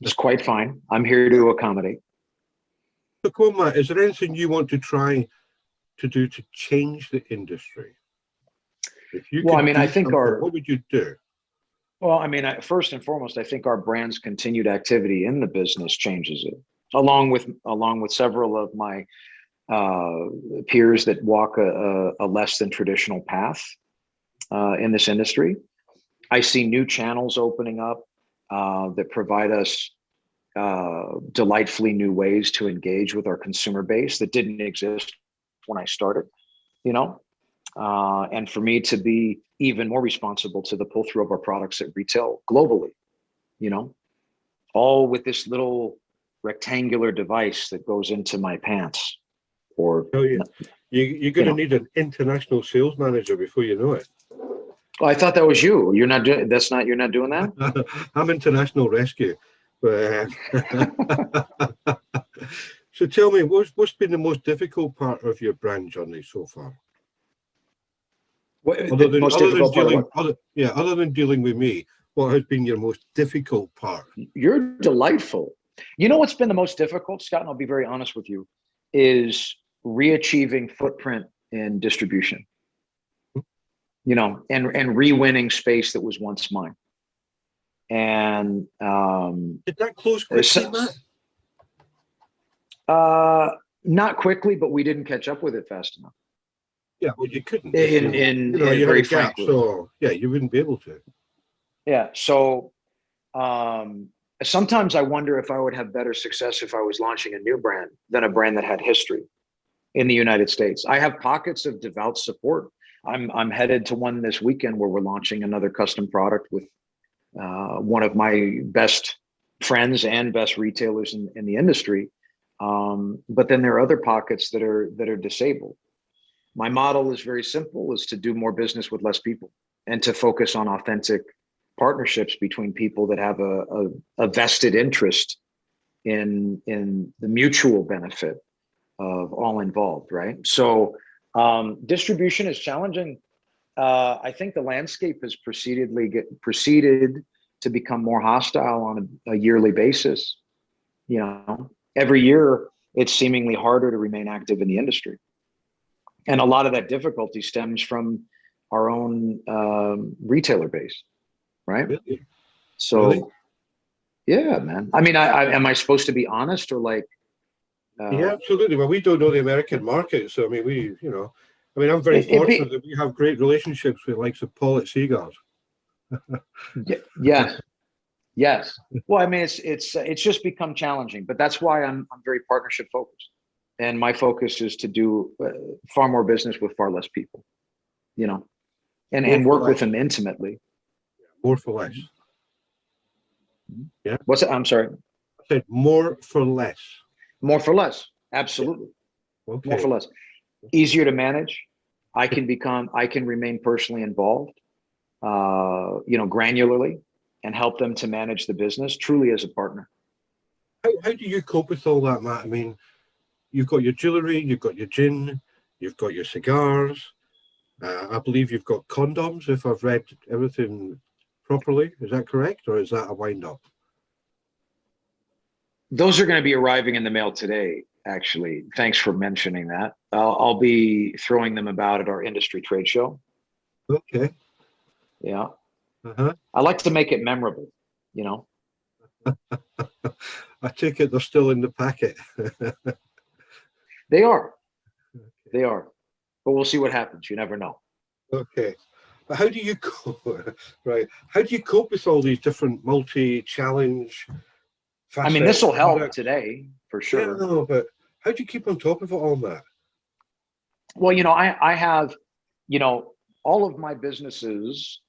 It's quite fine. I'm here to accommodate. So, come on, Matt, is there anything you want to try to do to change the industry? If you Well, could I mean, do I think something, what would you do? well, I mean, first and foremost, I think our brand's continued activity in the business changes it, along with several of my peers that walk a less than traditional path in this industry. I see new channels opening up that provide us delightfully new ways to engage with our consumer base that didn't exist when I started, you know, and for me to be even more responsible to the pull through of our products at retail globally, you know, all with this little rectangular device that goes into my pants. Or You're going to need an international sales manager before you know it. Oh, I thought that was you. You're not doing. You're not doing that. I'm international rescue. But, so tell me, what's been the most difficult part of your brand journey so far? Other than dealing with me, what has been your most difficult part? You're delightful. You know what's been the most difficult, Scott, and I'll be very honest with you, is reachieving footprint in distribution. You know, and re-winning space that was once mine. And did that close quickly, Matt? Not quickly, but we didn't catch up with it fast enough. Yeah, well, you couldn't. You had a gap, so yeah, you wouldn't be able to. Yeah, so sometimes I wonder if I would have better success if I was launching a new brand than a brand that had history in the United States. I have pockets of devout support. I'm headed to one this weekend where we're launching another custom product with one of my best friends and best retailers in the industry. But then there are other pockets that are disabled. My model is very simple: is to do more business with less people and to focus on authentic partnerships between people that have a vested interest in the mutual benefit of all involved, right? So distribution is challenging. I think the landscape has proceeded to become more hostile on a yearly basis. You know, every year it's seemingly harder to remain active in the industry. And a lot of that difficulty stems from our own retailer base, right? Really? So, really? Yeah, man. I mean, am I supposed to be honest or like? Yeah, absolutely. Well, we don't know the American market, so I mean, I'm very fortunate that we have great relationships with likes of Paul at C.Gars. Yes. Well, I mean, it's just become challenging, but that's why I'm very partnership focused, and my focus is to do far more business with far less people, you know, and work with them intimately. More for less. Yeah. What's it? I'm sorry. I said more for less. More for less. Absolutely. Yeah. Okay. More for less. Easier to manage. I can remain personally involved, granularly, and help them to manage the business truly as a partner. How do you cope with all that, Matt? I mean, you've got your jewelry, you've got your gin, you've got your cigars. I believe you've got condoms, if I've read everything properly. Is that correct, or is that a wind-up? Those are going to be arriving in the mail today, actually. Thanks for mentioning that. I'll be throwing them about at our industry trade show. Okay. Yeah. Uh-huh. I like to make it memorable, you know. I take it they're still in the packet. They are. They are. But we'll see what happens. You never know. Okay. But how do you cope? Right. How do you cope with all these different multi-challenge? I mean, this will help today for sure. Yeah, no, but how do you keep on top of it all, Matt? Well, I have, all of my businesses,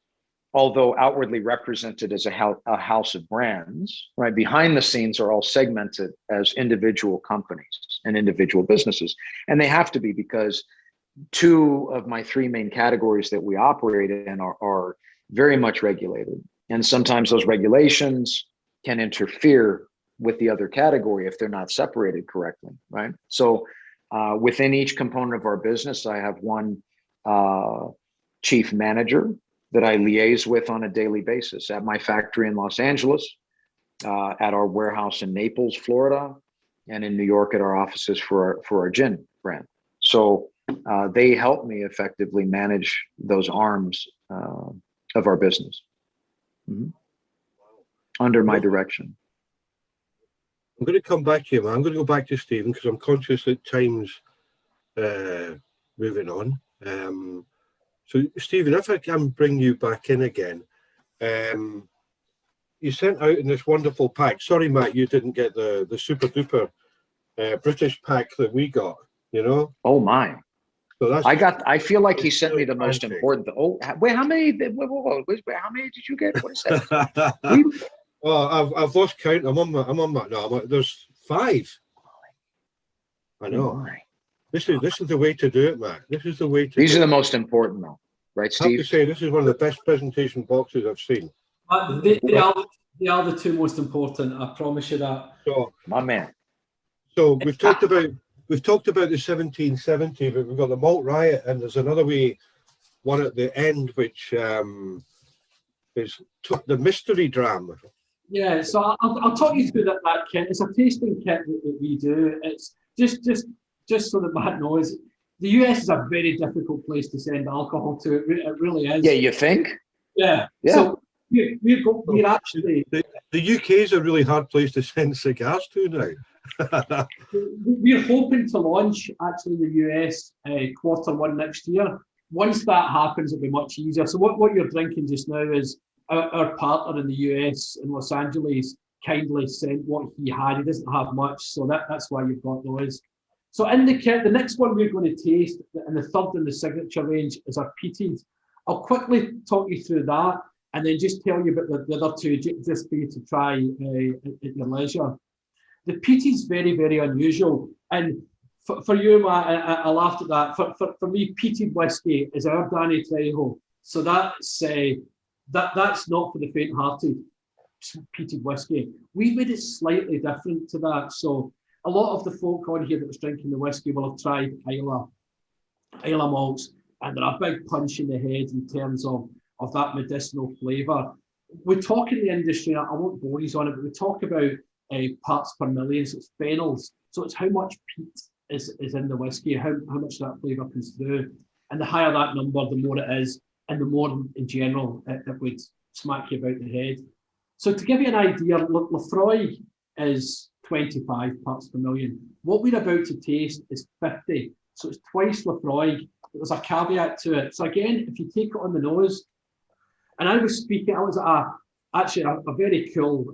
although outwardly represented as a house of brands, right, behind the scenes are all segmented as individual companies and individual businesses. And they have to be, because two of my three main categories that we operate in are very much regulated. And sometimes those regulations can interfere with the other category if they're not separated correctly, right? So within each component of our business, I have one chief manager that I liaise with on a daily basis at my factory in Los Angeles, at our warehouse in Naples, Florida, and in New York at our offices for our gin brand. So they help me effectively manage those arms of our business under my direction. I'm going to come back to you, man. I'm going to go back to Stephen because I'm conscious that time's moving on. So, Stephen, if I can bring you back in again, you sent out in this wonderful pack. Sorry, Matt, you didn't get the super duper British pack that we got. You know? Oh my! So that's I feel like he sent me the really most fancy. important. Oh, wait, how many? Wait, how many did you get? What is that? Well, I've lost count. I'm on my. No, there's 5. I know. Oh my. This is the way to do it, Matt. This is the way to. These do are it. the most important, though, right, I have Steve? to say, this is one of the best presentation boxes I've seen. They are the 2 most important. I promise you that. So, My man. so we've talked about the 1770, but we've got the Malt Riot, and there's another one at the end, which is the Mystery Dram. Yeah, so I'll talk you through that kit. It's a tasting kit that we do. It's just so that Matt knows, the US is a very difficult place to send alcohol to. It really is. Yeah, you think? Yeah. Yeah. So we're actually The UK is a really hard place to send cigars to now. we're hoping to launch actually in the US Q1 next year. Once that happens, it'll be much easier. So what you're drinking just now is our partner in the US in Los Angeles kindly sent what he had. He doesn't have much, so that's why you've got those. So in the kit, the next one we're going to taste, and the third in the signature range, is our peated. I'll quickly talk you through that, and then just tell you about the other 2, just for you to try at your leisure. The peated is very, very unusual, and for you, Matt, I laughed at that. For me, peated whiskey is our Danny Trejo, so that's not for the faint-hearted. Peated whiskey. We made it slightly different to that. So a lot of the folk on here that was drinking the whiskey will have tried Islay malts, and they're a big punch in the head in terms of that medicinal flavour. We talk in the industry, I won't bore you on it, but we talk about parts per million, so it's phenols. So it's how much peat is in the whiskey, how much that flavour comes through. And the higher that number, the more it is, and the more in general it would smack you about the head. So to give you an idea, Lefroy is 25 parts per million. What we're about to taste is 50. So it's twice Lefroy. There's a caveat to it. So again, if you take it on the nose, and I was at a very cool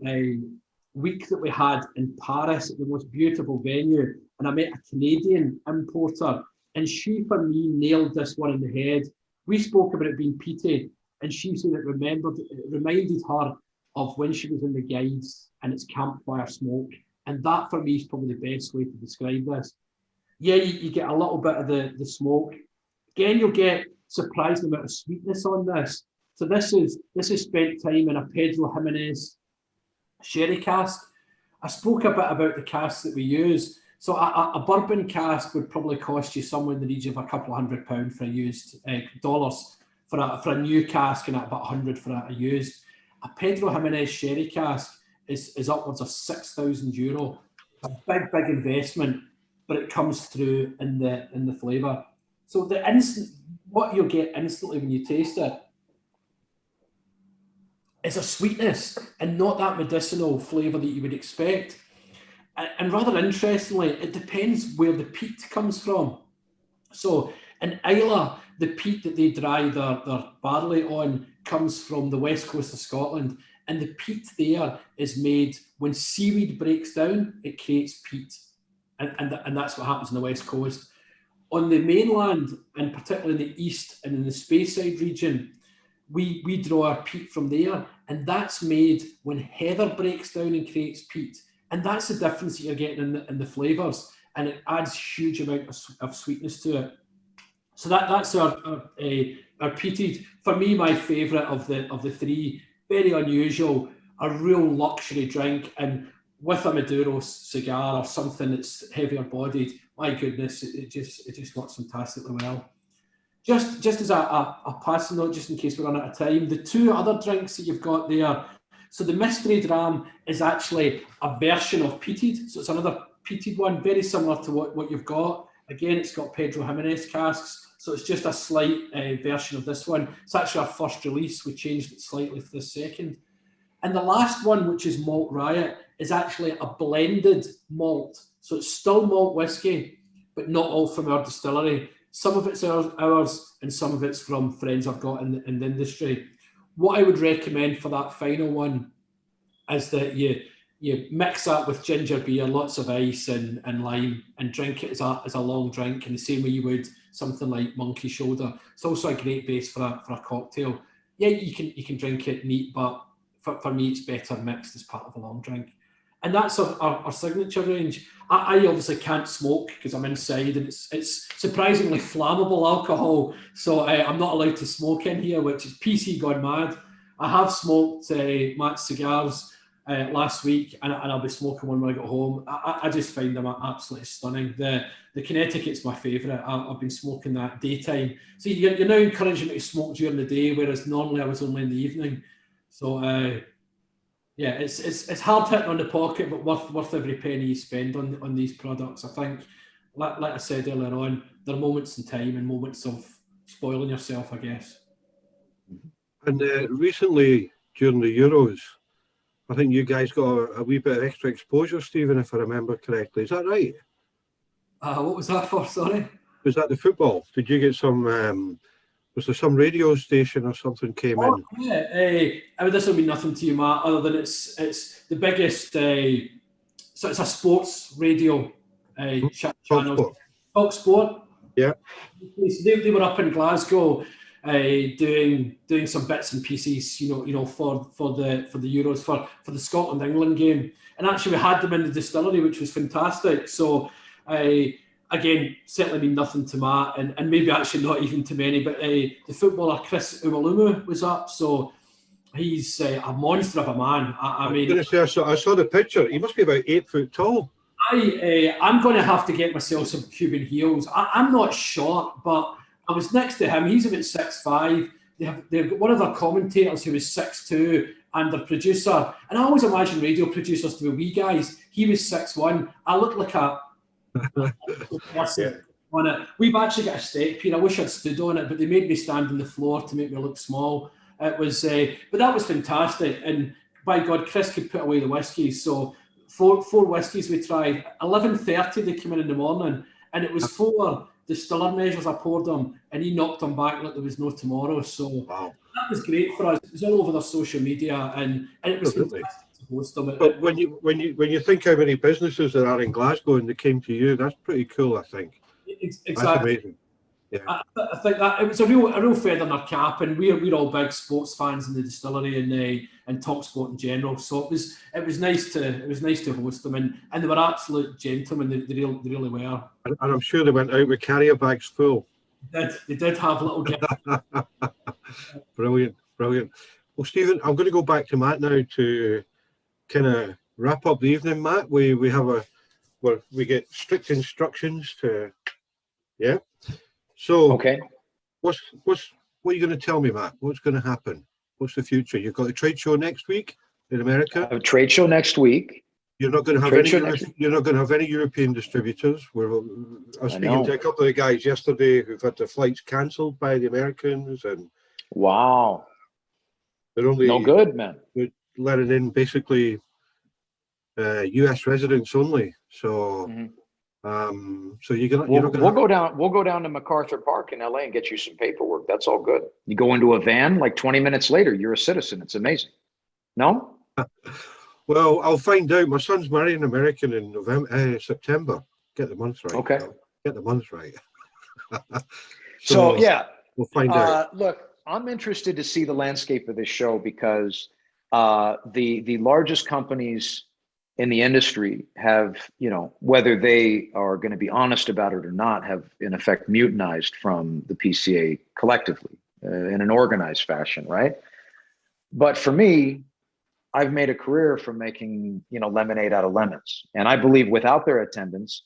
week that we had in Paris at the most beautiful venue, and I met a Canadian importer, and she, for me, nailed this one in the head. We spoke about it being peaty, and she said it reminded her of when she was in the Guides and it's campfire smoke. And that, for me, is probably the best way to describe this. Yeah, you get a little bit of the smoke. Again, you'll get surprising amount of sweetness on this. So this is spent time in a Pedro Jimenez sherry cask. I spoke a bit about the casks that we use. So a bourbon cask would probably cost you somewhere in the region of a couple of £100 for a used dollars for a new cask, and about $100 for a used. A Pedro Jimenez sherry cask is upwards of €6,000. A big investment, but it comes through in the flavour. So what you'll get instantly when you taste it is a sweetness and not that medicinal flavour that you would expect. And rather interestingly, it depends where the peat comes from. So in Islay, the peat that they dry their barley on comes from the west coast of Scotland. And the peat there is made when seaweed breaks down, it creates peat. And that's what happens on the west coast. On the mainland, and particularly in the east and in the Speyside region, we draw our peat from there. And that's made when heather breaks down and creates peat. And that's the difference that you're getting in the flavours. And it adds huge amount of sweetness to it. So that's our peated. For me, my favourite of the 3, very unusual, a real luxury drink, and with a Maduro cigar or something that's heavier bodied, my goodness, it just works fantastically well. Just as a passing note, just in case we run out of time, the two other drinks that you've got there, so the mystery dram is actually a version of peated, so it's another peated one, very similar to what you've got. Again, it's got Pedro Jimenez casks, so it's just a slight version of this one. It's actually our first release. We changed it slightly for the second. And the last one, which is Malt Riot, is actually a blended malt. So it's still malt whiskey, but not all from our distillery. Some of it's ours and some of it's from friends I've got in the industry. What I would recommend for that final one is that you mix that with ginger beer, lots of ice and lime, and drink it as a long drink in the same way you would something like Monkey Shoulder. It's also a great base for a cocktail. Yeah, you can drink it neat, but for me it's better mixed as part of a long drink. And that's our signature range. I obviously can't smoke because I'm inside, and it's surprisingly flammable alcohol, so I'm not allowed to smoke in here, which is PC gone mad. I have smoked Matt's cigars last week, and I'll be smoking one when I get home. I just find them absolutely stunning. The Connecticut's my favourite. I've been smoking that daytime. So you're now encouraging me to smoke during the day, whereas normally I was only in the evening. So yeah, it's hard hitting on the pocket, but worth every penny you spend on these products. I think, like I said earlier on, there are moments in time and moments of spoiling yourself, I guess. And recently, during the Euros, I think you guys got a wee bit of extra exposure, Stephen, if I remember correctly. Is that right? What was that for? Sorry. Was that the football? Did you get some? Was there some radio station or something came in? Yeah. I mean, this will mean nothing to you, Matt, other than it's the biggest. So it's a sports radio channel. Fox Sport. Yeah. They were up in Glasgow, doing some bits and pieces, for the Euros for the Scotland England game, and actually we had them in the distillery, which was fantastic. So again, certainly mean nothing to Matt, and maybe actually not even to many, but the footballer Chris Umalumu was up, so he's a monster of a man. I mean, I saw the picture. He must be about 8 foot tall. I'm going to have to get myself some Cuban heels. I'm not short, but I was next to him. He's about 6'5". They've got one of their commentators who was 6'2", and their producer. And I always imagine radio producers to be wee guys. He was 6'1". I look like a person on it. We've actually got a step here. I wish I'd stood on it, but they made me stand on the floor to make me look small. It was, but that was fantastic. And by God, Chris could put away the whiskies. So four whiskies we tried. 11:30 they came in the morning, and it was 4 distiller measures I poured them, and he knocked them back like there was no tomorrow. So wow, that was great for us. It was all over their social media, and it was fantastic to host them. But when you think how many businesses there are in Glasgow and they came to you, that's pretty cool, I think. Exactly. That's amazing. Yeah. I think that it was a real feather in our cap, and we're all big sports fans in the distillery and talk sport in general. So it was nice to host them, and they were absolute gentlemen. They really were. And I'm sure they went out with carrier bags full. They did have little gifts. Brilliant. Well, Stephen, I'm going to go back to Matt now to kind of wrap up the evening. Matt, we get strict instructions to, yeah. So, okay. What are you going to tell me, Matt? What's going to happen? What's the future? You've got a trade show next week in America. A trade show next week. You're not going to have any European distributors. I was speaking to a couple of the guys yesterday who've had their flights cancelled by the Americans, and wow, they're only no good, man. They're letting in basically U.S. residents only. So. Mm-hmm. So we'll go down to MacArthur Park in LA and get you some paperwork. That's all good. You go into a van, like 20 minutes later, you're a citizen. It's amazing. No? Well, I'll find out. My son's marrying an American in September. Get the month right. Okay. Get the month right. so yeah, we'll find out. Look, I'm interested to see the landscape of this show because the largest companies in the industry have, whether they are going to be honest about it or not, have in effect mutinized from the PCA collectively in an organized fashion, right? But for me, I've made a career from making, lemonade out of lemons. And I believe without their attendance,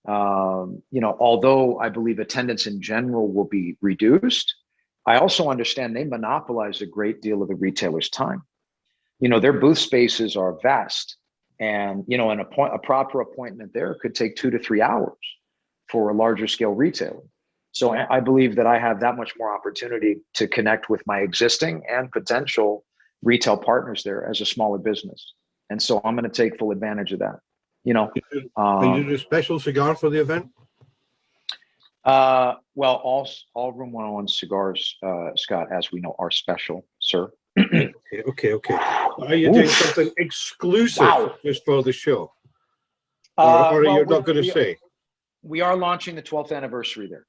You know, although I believe attendance in general will be reduced, I also understand they monopolize a great deal of the retailer's time. You know, their booth spaces are vast, and you know, a proper appointment there could take 2 to 3 hours for a larger scale retailer. So I believe that I have that much more opportunity to connect with my existing and potential retail partners there as a smaller business. And so I'm going to take full advantage of that. You know, Are you doing a special cigar for the event? Well, all Room 101 cigars, Scott, as we know, are special, sir. Okay. Are you doing something exclusive just for the show? Or Well, you're not going to say? We are launching the 12th anniversary there.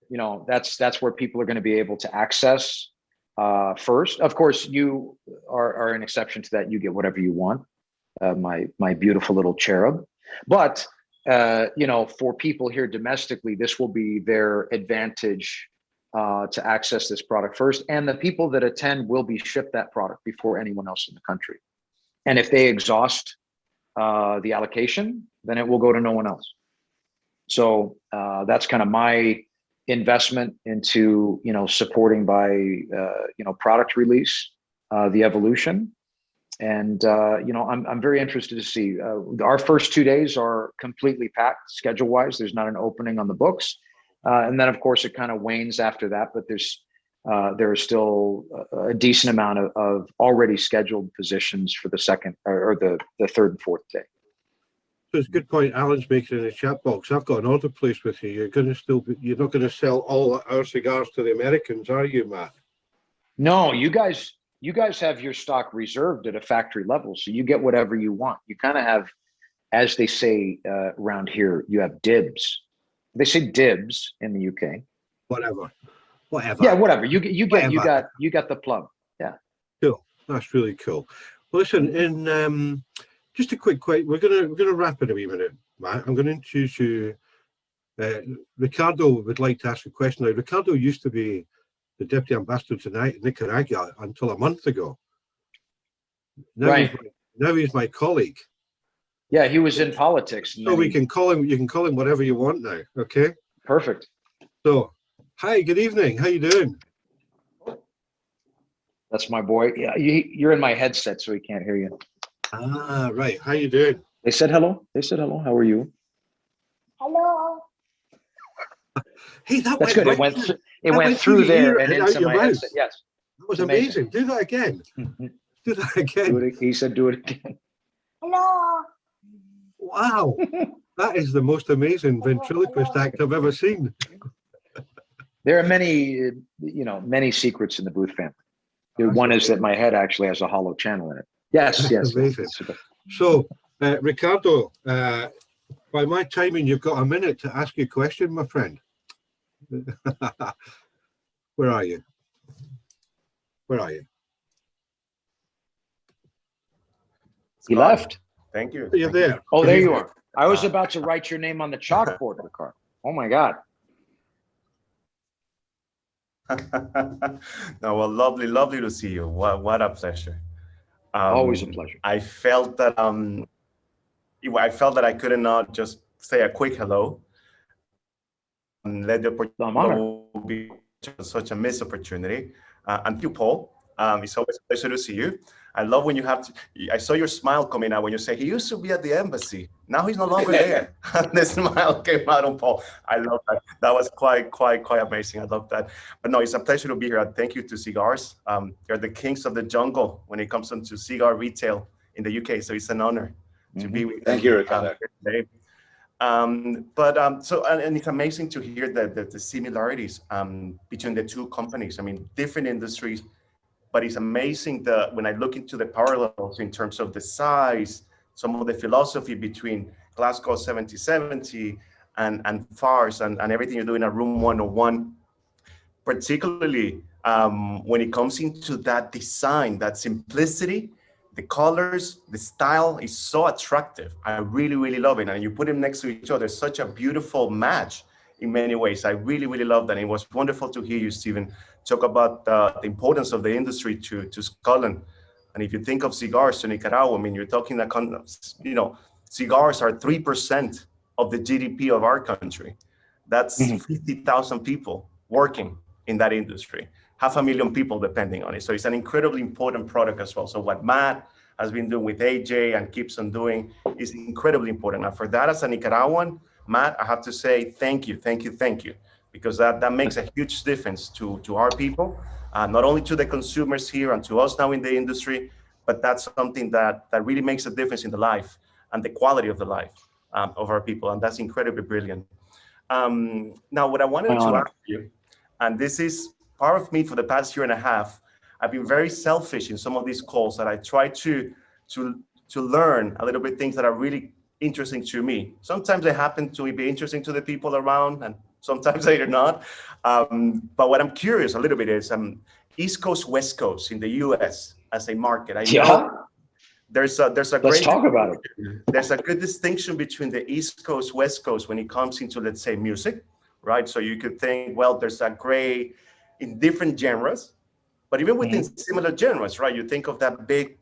You know, that's where people are going to be able to access first. Of course, you are an exception to that. You get whatever you want, my beautiful little cherub. But you know, for people here domestically, this will be their advantage to access this product first. And the people that attend will be shipped that product before anyone else in the country. And if they exhaust the allocation, then it will go to no one else. So that's kind of my investment into, you know, supporting by, you know, product release, the evolution. And, you know, I'm very interested to see our first 2 days are completely packed schedule wise. There's not an opening on the books. And then of course it kind of wanes after that, but there is still a decent amount of already scheduled positions for the second or the third and fourth day. So it's a good point Alan's making in the chat box. I've got an order placed with you. You're not going to sell all our cigars to the Americans, are you, Matt? No, you guys have your stock reserved at a factory level, so you get whatever you want. You kind of have, as they say around here, you have dibs. They say dibs in the UK. Whatever. Yeah, whatever. You got the plug. Yeah. Cool. That's really cool. Well, listen, just a quick we're gonna wrap in a wee minute, Matt. I'm going to introduce you. Ricardo would like to ask a question. Now, Ricardo used to be the deputy ambassador to Nicaragua until a month ago. Now he's my colleague. Yeah, he was in politics. So we can call him. You can call him whatever you want now. Okay. Perfect. So, hi. Good evening. How you doing? That's my boy. Yeah, you're in my headset, so he can't hear you. Ah, right. How you doing? They said hello. How are you? Hello. Hey, That's good. It went through there and into my headset. Yes. That was amazing. Do that again. Do that again. He said, do it again. Hello. Wow. That is the most amazing ventriloquist act I've ever seen. There are many secrets in the Booth family. One is that my head actually has a hollow channel in it. Yes. Amazing. So, Ricardo, by my timing, you've got a minute to ask your question, my friend. Where are you? He left. Thank you. You're there. Oh, there you are. I was about to write your name on the chalkboard, Ricardo. Oh my God. No, well, lovely to see you. What a pleasure. Always a pleasure. I felt that I couldn't not just say a quick hello and let the opportunity be such a missed opportunity. And you, Paul, it's always a pleasure to see you. I love when I saw your smile coming out when you say he used to be at the embassy. Now he's no longer there. And the smile came out on Paul. I love that. That was quite amazing. I love that. But no, it's a pleasure to be here. And thank you to C.Gars. They're the kings of the jungle when it comes to cigar retail in the UK. So it's an honor to be with you. Thank you, Ricardo. Today. And it's amazing to hear the similarities between the two companies. I mean, different industries. But it's amazing when I look into the parallels in terms of the size, some of the philosophy between Glasgow 7070 and Farce and everything you're doing at Room 101, particularly when it comes into that design, that simplicity, the colors, the style is so attractive. I really love it. And you put them next to each other, such a beautiful match in many ways. I really love that. And it was wonderful to hear you, Stephen, talk about the importance of the industry to Scotland. And if you think of cigars to Nicaragua, I mean, you're talking that, cigars are 3% of the GDP of our country. That's 50,000 people working in that industry, 500,000 people depending on it. So it's an incredibly important product as well. So what Matt has been doing with AJ and keeps on doing is incredibly important. And for that, as a Nicaraguan, Matt, I have to say thank you, because that makes a huge difference to our people, not only to the consumers here and to us now in the industry, but that's something that really makes a difference in the life and the quality of the life of our people. And that's incredibly brilliant. Now, what I wanted to ask you, and this is part of me for the past year and a half, I've been very selfish in some of these calls that I try to learn a little bit things that are really interesting to me. Sometimes they happen to be interesting to the people around, and sometimes they're not. But what I'm curious a little bit is East Coast, West Coast in the US as a market. I know there's a great, let's talk about it. There's a good distinction between the East Coast, West Coast when it comes into, let's say, music, right? So you could think, well, there's a gray in different genres, but even within similar genres, right? You think of that big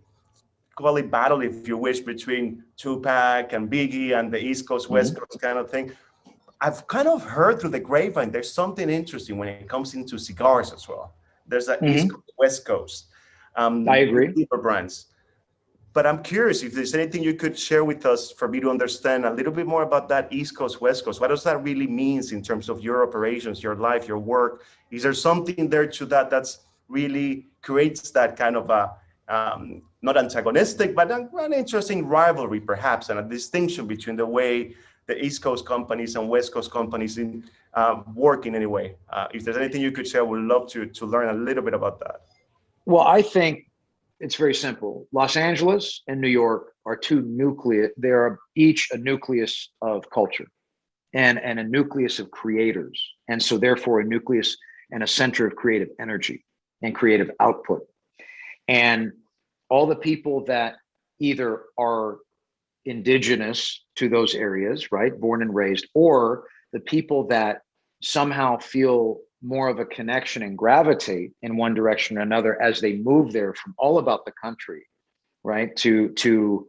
quality battle, if you wish, between Tupac and Biggie and the East Coast, West Coast kind of thing. I've kind of heard through the grapevine, there's something interesting when it comes into cigars as well. There's an East Coast, West Coast. I agree. Brands. But I'm curious if there's anything you could share with us for me to understand a little bit more about that East Coast, West Coast. What does that really mean in terms of your operations, your life, your work? Is there something there to that's really creates that kind of a, not antagonistic, but an interesting rivalry perhaps, and a distinction between the way the East Coast companies and West Coast companies work in any way? If there's anything you could share, we'd love to learn a little bit about that. Well, I think it's very simple. Los Angeles and New York are two nucleus. They are each a nucleus of culture and a nucleus of creators. And so therefore a nucleus and a center of creative energy and creative output. And all the people that either are indigenous to those areas, right, born and raised, or the people that somehow feel more of a connection and gravitate in one direction or another as they move there from all about the country, right, to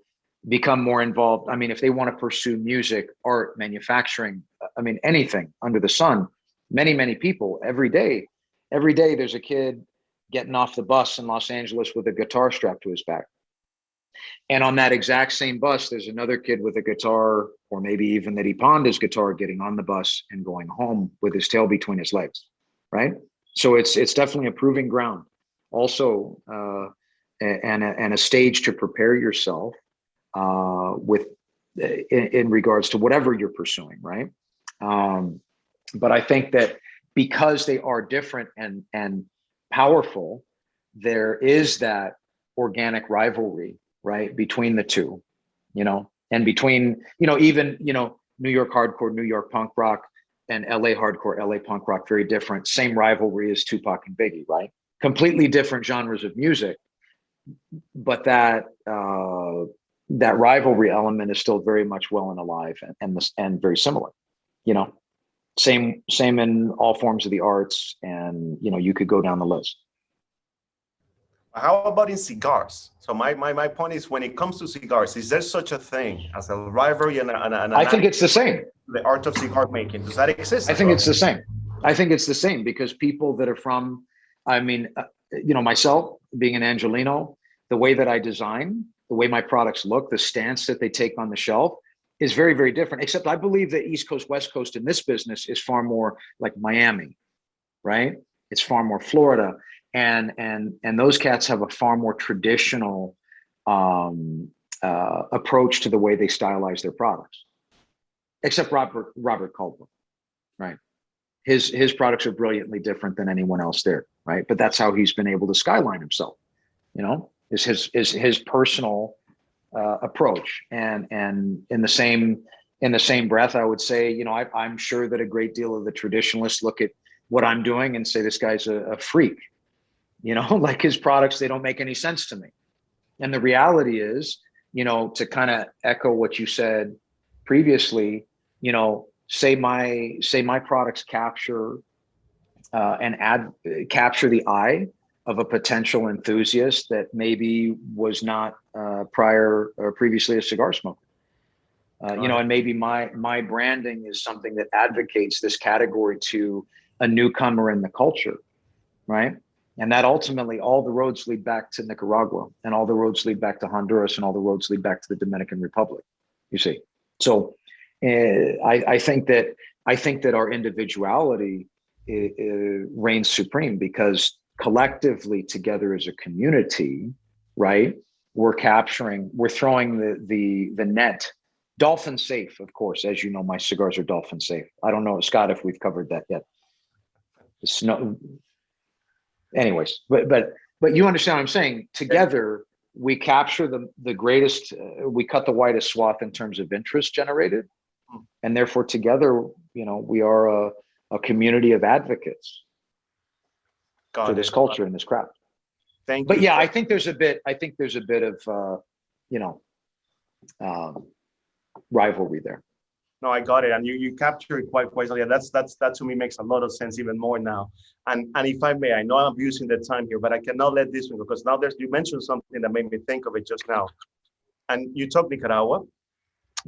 become more involved. I mean, if they want to pursue music, art, manufacturing, I mean, anything under the sun, many people every day there's a kid getting off the bus in Los Angeles with a guitar strapped to his back. And on that exact same bus, there's another kid with a guitar, or maybe even that he pawned his guitar, getting on the bus and going home with his tail between his legs, right? So it's definitely a proving ground. Also, and a stage to prepare yourself in regards to whatever you're pursuing, right? But I think that because they are different and powerful, there is that organic rivalry, right, between the two, and between, even, New York hardcore, New York punk rock, and LA hardcore, LA punk rock, very different. Same rivalry as Tupac and Biggie, right? Completely different genres of music, but that rivalry element is still very much well and alive and very similar, Same in all forms of the arts, and you could go down the list. How about in cigars? So my point is, when it comes to cigars, is there such a thing as a rivalry and I think it's the same. The art of cigar making, does that exist? I think it's the same. I think it's the same because people that are from, myself being an Angelino, the way that I design, the way my products look, the stance that they take on the shelf is very, very different. Except I believe that East Coast, West Coast in this business is far more like Miami, right? It's far more Florida. And those cats have a far more traditional approach to the way they stylize their products. Except Robert Caldwell, right? His products are brilliantly different than anyone else there, right? But that's how he's been able to skyline himself, is his personal approach. And in the same breath, I would say, I'm sure that a great deal of the traditionalists look at what I'm doing and say, this guy's a freak. Like his products, they don't make any sense to me. And the reality is, to kind of echo what you said previously, say my products capture capture the eye of a potential enthusiast that maybe was not prior or previously a cigar smoker. And maybe my branding is something that advocates this category to a newcomer in the culture, right? And that ultimately, all the roads lead back to Nicaragua, and all the roads lead back to Honduras, and all the roads lead back to the Dominican Republic. You see, so I think that our individuality reigns supreme, because collectively, together as a community, right? We're throwing the net. Dolphin safe, of course. As you know, my cigars are dolphin safe. I don't know, Scott, if we've covered that yet. It's no, anyways, but you understand what I'm saying. Together, we capture the greatest. We cut the widest swath in terms of interest generated, and therefore, together, we are a community of advocates for this culture and this craft. Thank you. But yeah, I think there's a bit of rivalry there. No, I got it, and you capture it quite well. Yeah, that to me makes a lot of sense even more now. And if I may, I know I'm using the time here, but I cannot let this one, because now you mentioned something that made me think of it just now. And you talk Nicaragua.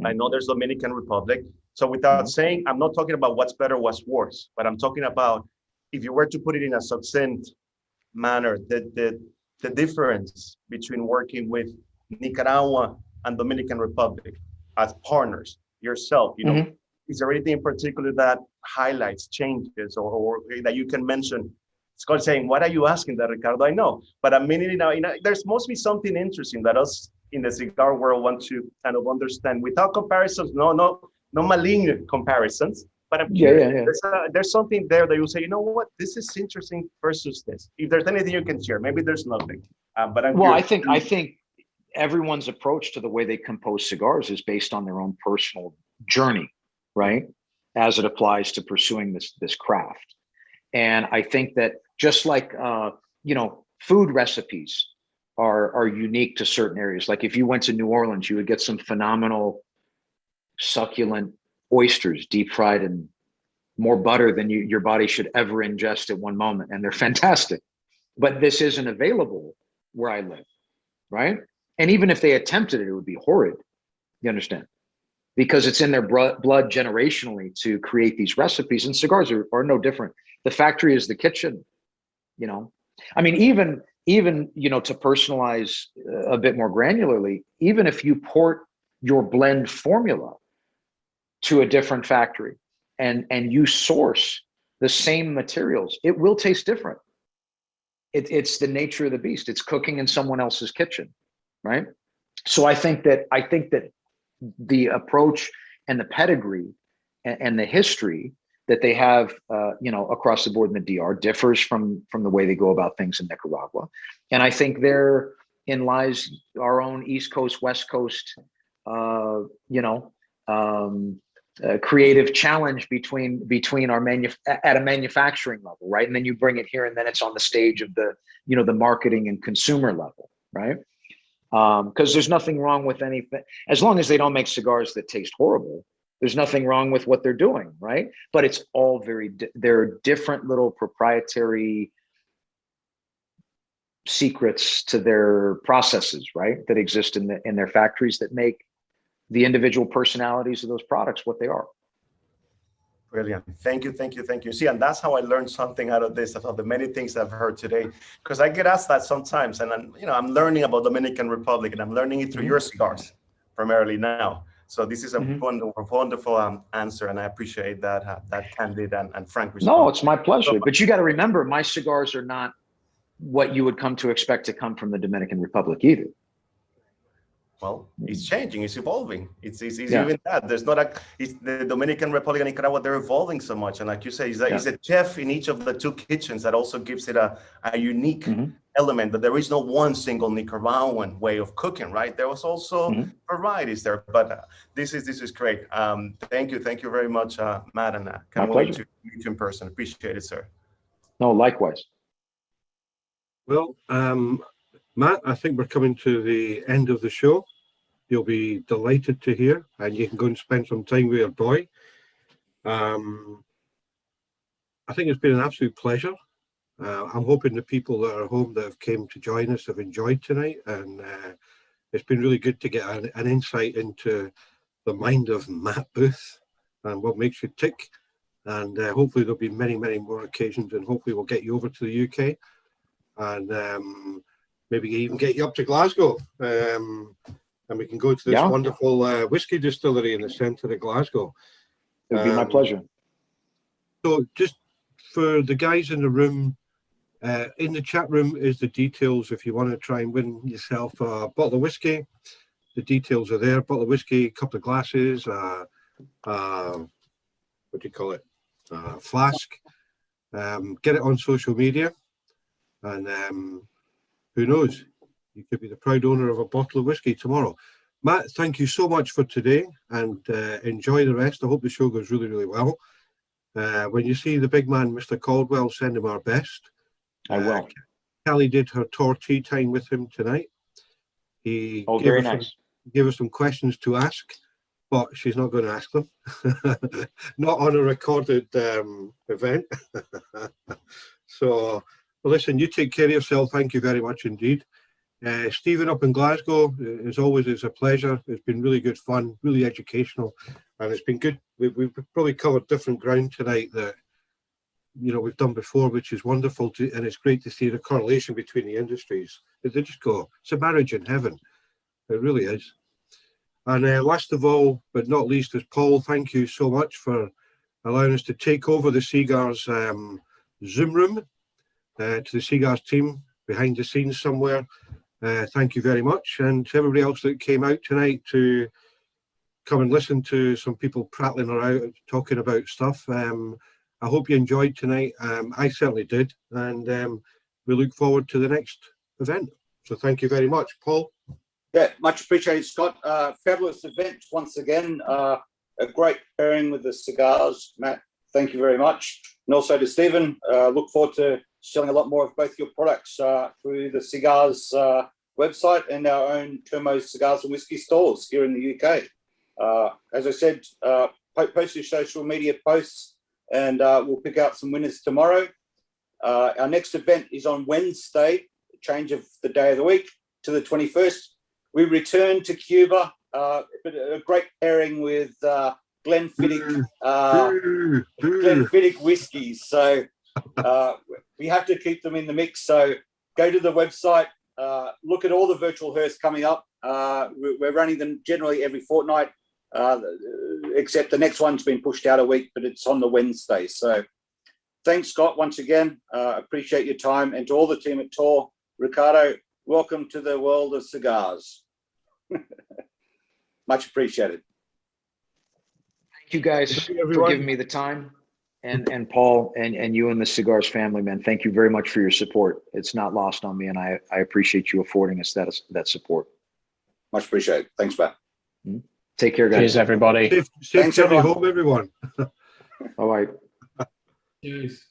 I know there's Dominican Republic. So without saying, I'm not talking about what's better, what's worse, but I'm talking about, if you were to put it in a succinct manner, the difference between working with Nicaragua and Dominican Republic as partners, yourself, is there anything in particular that highlights changes or that you can mention? Scott saying, what are you asking that, Ricardo? I know, but I'm meaning now, there's mostly something interesting that us in the cigar world want to kind of understand without comparisons, no malignant comparisons, but I'm curious, there's something there that you say, you know what, this is interesting versus this. If there's anything you can share, maybe there's nothing, but I'm curious. I think everyone's approach to the way they compose cigars is based on their own personal journey, right? As it applies to pursuing this craft. And I think that just like, food recipes are unique to certain areas. Like if you went to New Orleans, you would get some phenomenal succulent oysters, deep fried in more butter than your body should ever ingest at one moment. And they're fantastic, but this isn't available where I live, right? And even if they attempted it, it would be horrid. You understand? Because it's in their blood generationally to create these recipes, and cigars are no different. The factory is the kitchen, I mean, even to personalize a bit more granularly, even if you port your blend formula to a different factory and you source the same materials, it will taste different. It's the nature of the beast. It's cooking in someone else's kitchen, right? So I think that the approach and the pedigree and the history that they have, across the board in the DR differs from the way they go about things in Nicaragua. And I think therein lies our own East Coast, West Coast, creative challenge between our at a manufacturing level, right? And then you bring it here, and then it's on the stage of the marketing and consumer level, right? Because there's nothing wrong with anything, as long as they don't make cigars that taste horrible. There's nothing wrong with what they're doing, right? But it's all there are different little proprietary secrets to their processes, right? That exist in their factories that make the individual personalities of those products what they are. Brilliant. Thank you. See, and that's how I learned something out of this, of the many things I've heard today, because I get asked that sometimes, and I'm learning about Dominican Republic, and I'm learning it through your cigars primarily now. So this is a wonderful answer, and I appreciate that candid and frank response. No, it's my pleasure. But you got to remember, my cigars are not what you would come to expect to come from the Dominican Republic either. Well, it's changing, it's evolving. It's even that. There's not the Dominican Republic and Nicaragua, they're evolving so much. And like you say, he's a chef in each of the two kitchens that also gives it a unique element, that there is no one single Nicaraguan way of cooking, right? There was also varieties there, but this is great. Thank you very much, Matt, and can't wait to meet you in person. Appreciate it, sir. No, likewise. Well, Matt, I think we're coming to the end of the show. You'll be delighted to hear, and you can go and spend some time with your boy. I think it's been an absolute pleasure. I'm hoping the people that are home that have came to join us have enjoyed tonight, and it's been really good to get an insight into the mind of Matt Booth and what makes you tick. And hopefully there'll be many, many more occasions, and hopefully we'll get you over to the UK and maybe even get you up to Glasgow. And we can go to this wonderful whiskey distillery in the centre of Glasgow. It would be my pleasure. So just for the guys in the room, in the chat room is the details if you want to try and win yourself a bottle of whiskey. The details are there. Bottle of whiskey, a couple of glasses, what do you call it? Flask. Get it on social media, and who knows? You could be the proud owner of a bottle of whiskey tomorrow. Matt, thank you so much for today, and enjoy the rest. I hope the show goes really, really well. When you see the big man, Mr. Caldwell, send him our best. I will. Kelly did her tour tea time with him tonight. He very nice. Gave us some questions to ask, but she's not going to ask them. Not on a recorded event. So, well, listen, you take care of yourself. Thank you very much indeed. Stephen up in Glasgow, as always, it's a pleasure. It's been really good fun, really educational, and it's been good. We've probably covered different ground tonight that, you know, we've done before, which is wonderful, and it's great to see the correlation between the industries. They just go, it's a marriage in heaven. It really is. And last of all, but not least, is Paul. Thank you so much for allowing us to take over the C.Gars Zoom room to the C.Gars team behind the scenes somewhere. Thank you very much. And to everybody else that came out tonight to come and listen to some people prattling around, talking about stuff. I hope you enjoyed tonight. I certainly did. And we look forward to the next event. So thank you very much, Paul. Yeah, much appreciated, Scott. Fabulous event once again. A great pairing with the cigars, Matt. Thank you very much. And also to Stephen, look forward to selling a lot more of both your products through the C.Gars website and our own Termo Cigars and Whiskey stores here in the UK. As I said, post your social media posts and we'll pick out some winners tomorrow. Our next event is on Wednesday, change of the day of the week, to the 21st. We return to Cuba, a great pairing with Glenfiddich whiskies. So we have to keep them in the mix. So go to the website, look at all the virtual Herfs coming up. We're running them generally every fortnight, except the next one's been pushed out a week, but it's on the Wednesday. So thanks, Scott, once again. Appreciate your time. And to all the team at Tor, Ricardo, welcome to the world of cigars. Much appreciated. Thank you guys for giving me the time. And Paul and you and the C.Gars family, man, thank you very much for your support. It's not lost on me, and I appreciate you affording us that support. Much appreciated. Thanks, Matt. Take care, guys. Cheers, everybody. Safe journey home, everyone. All right. Cheers.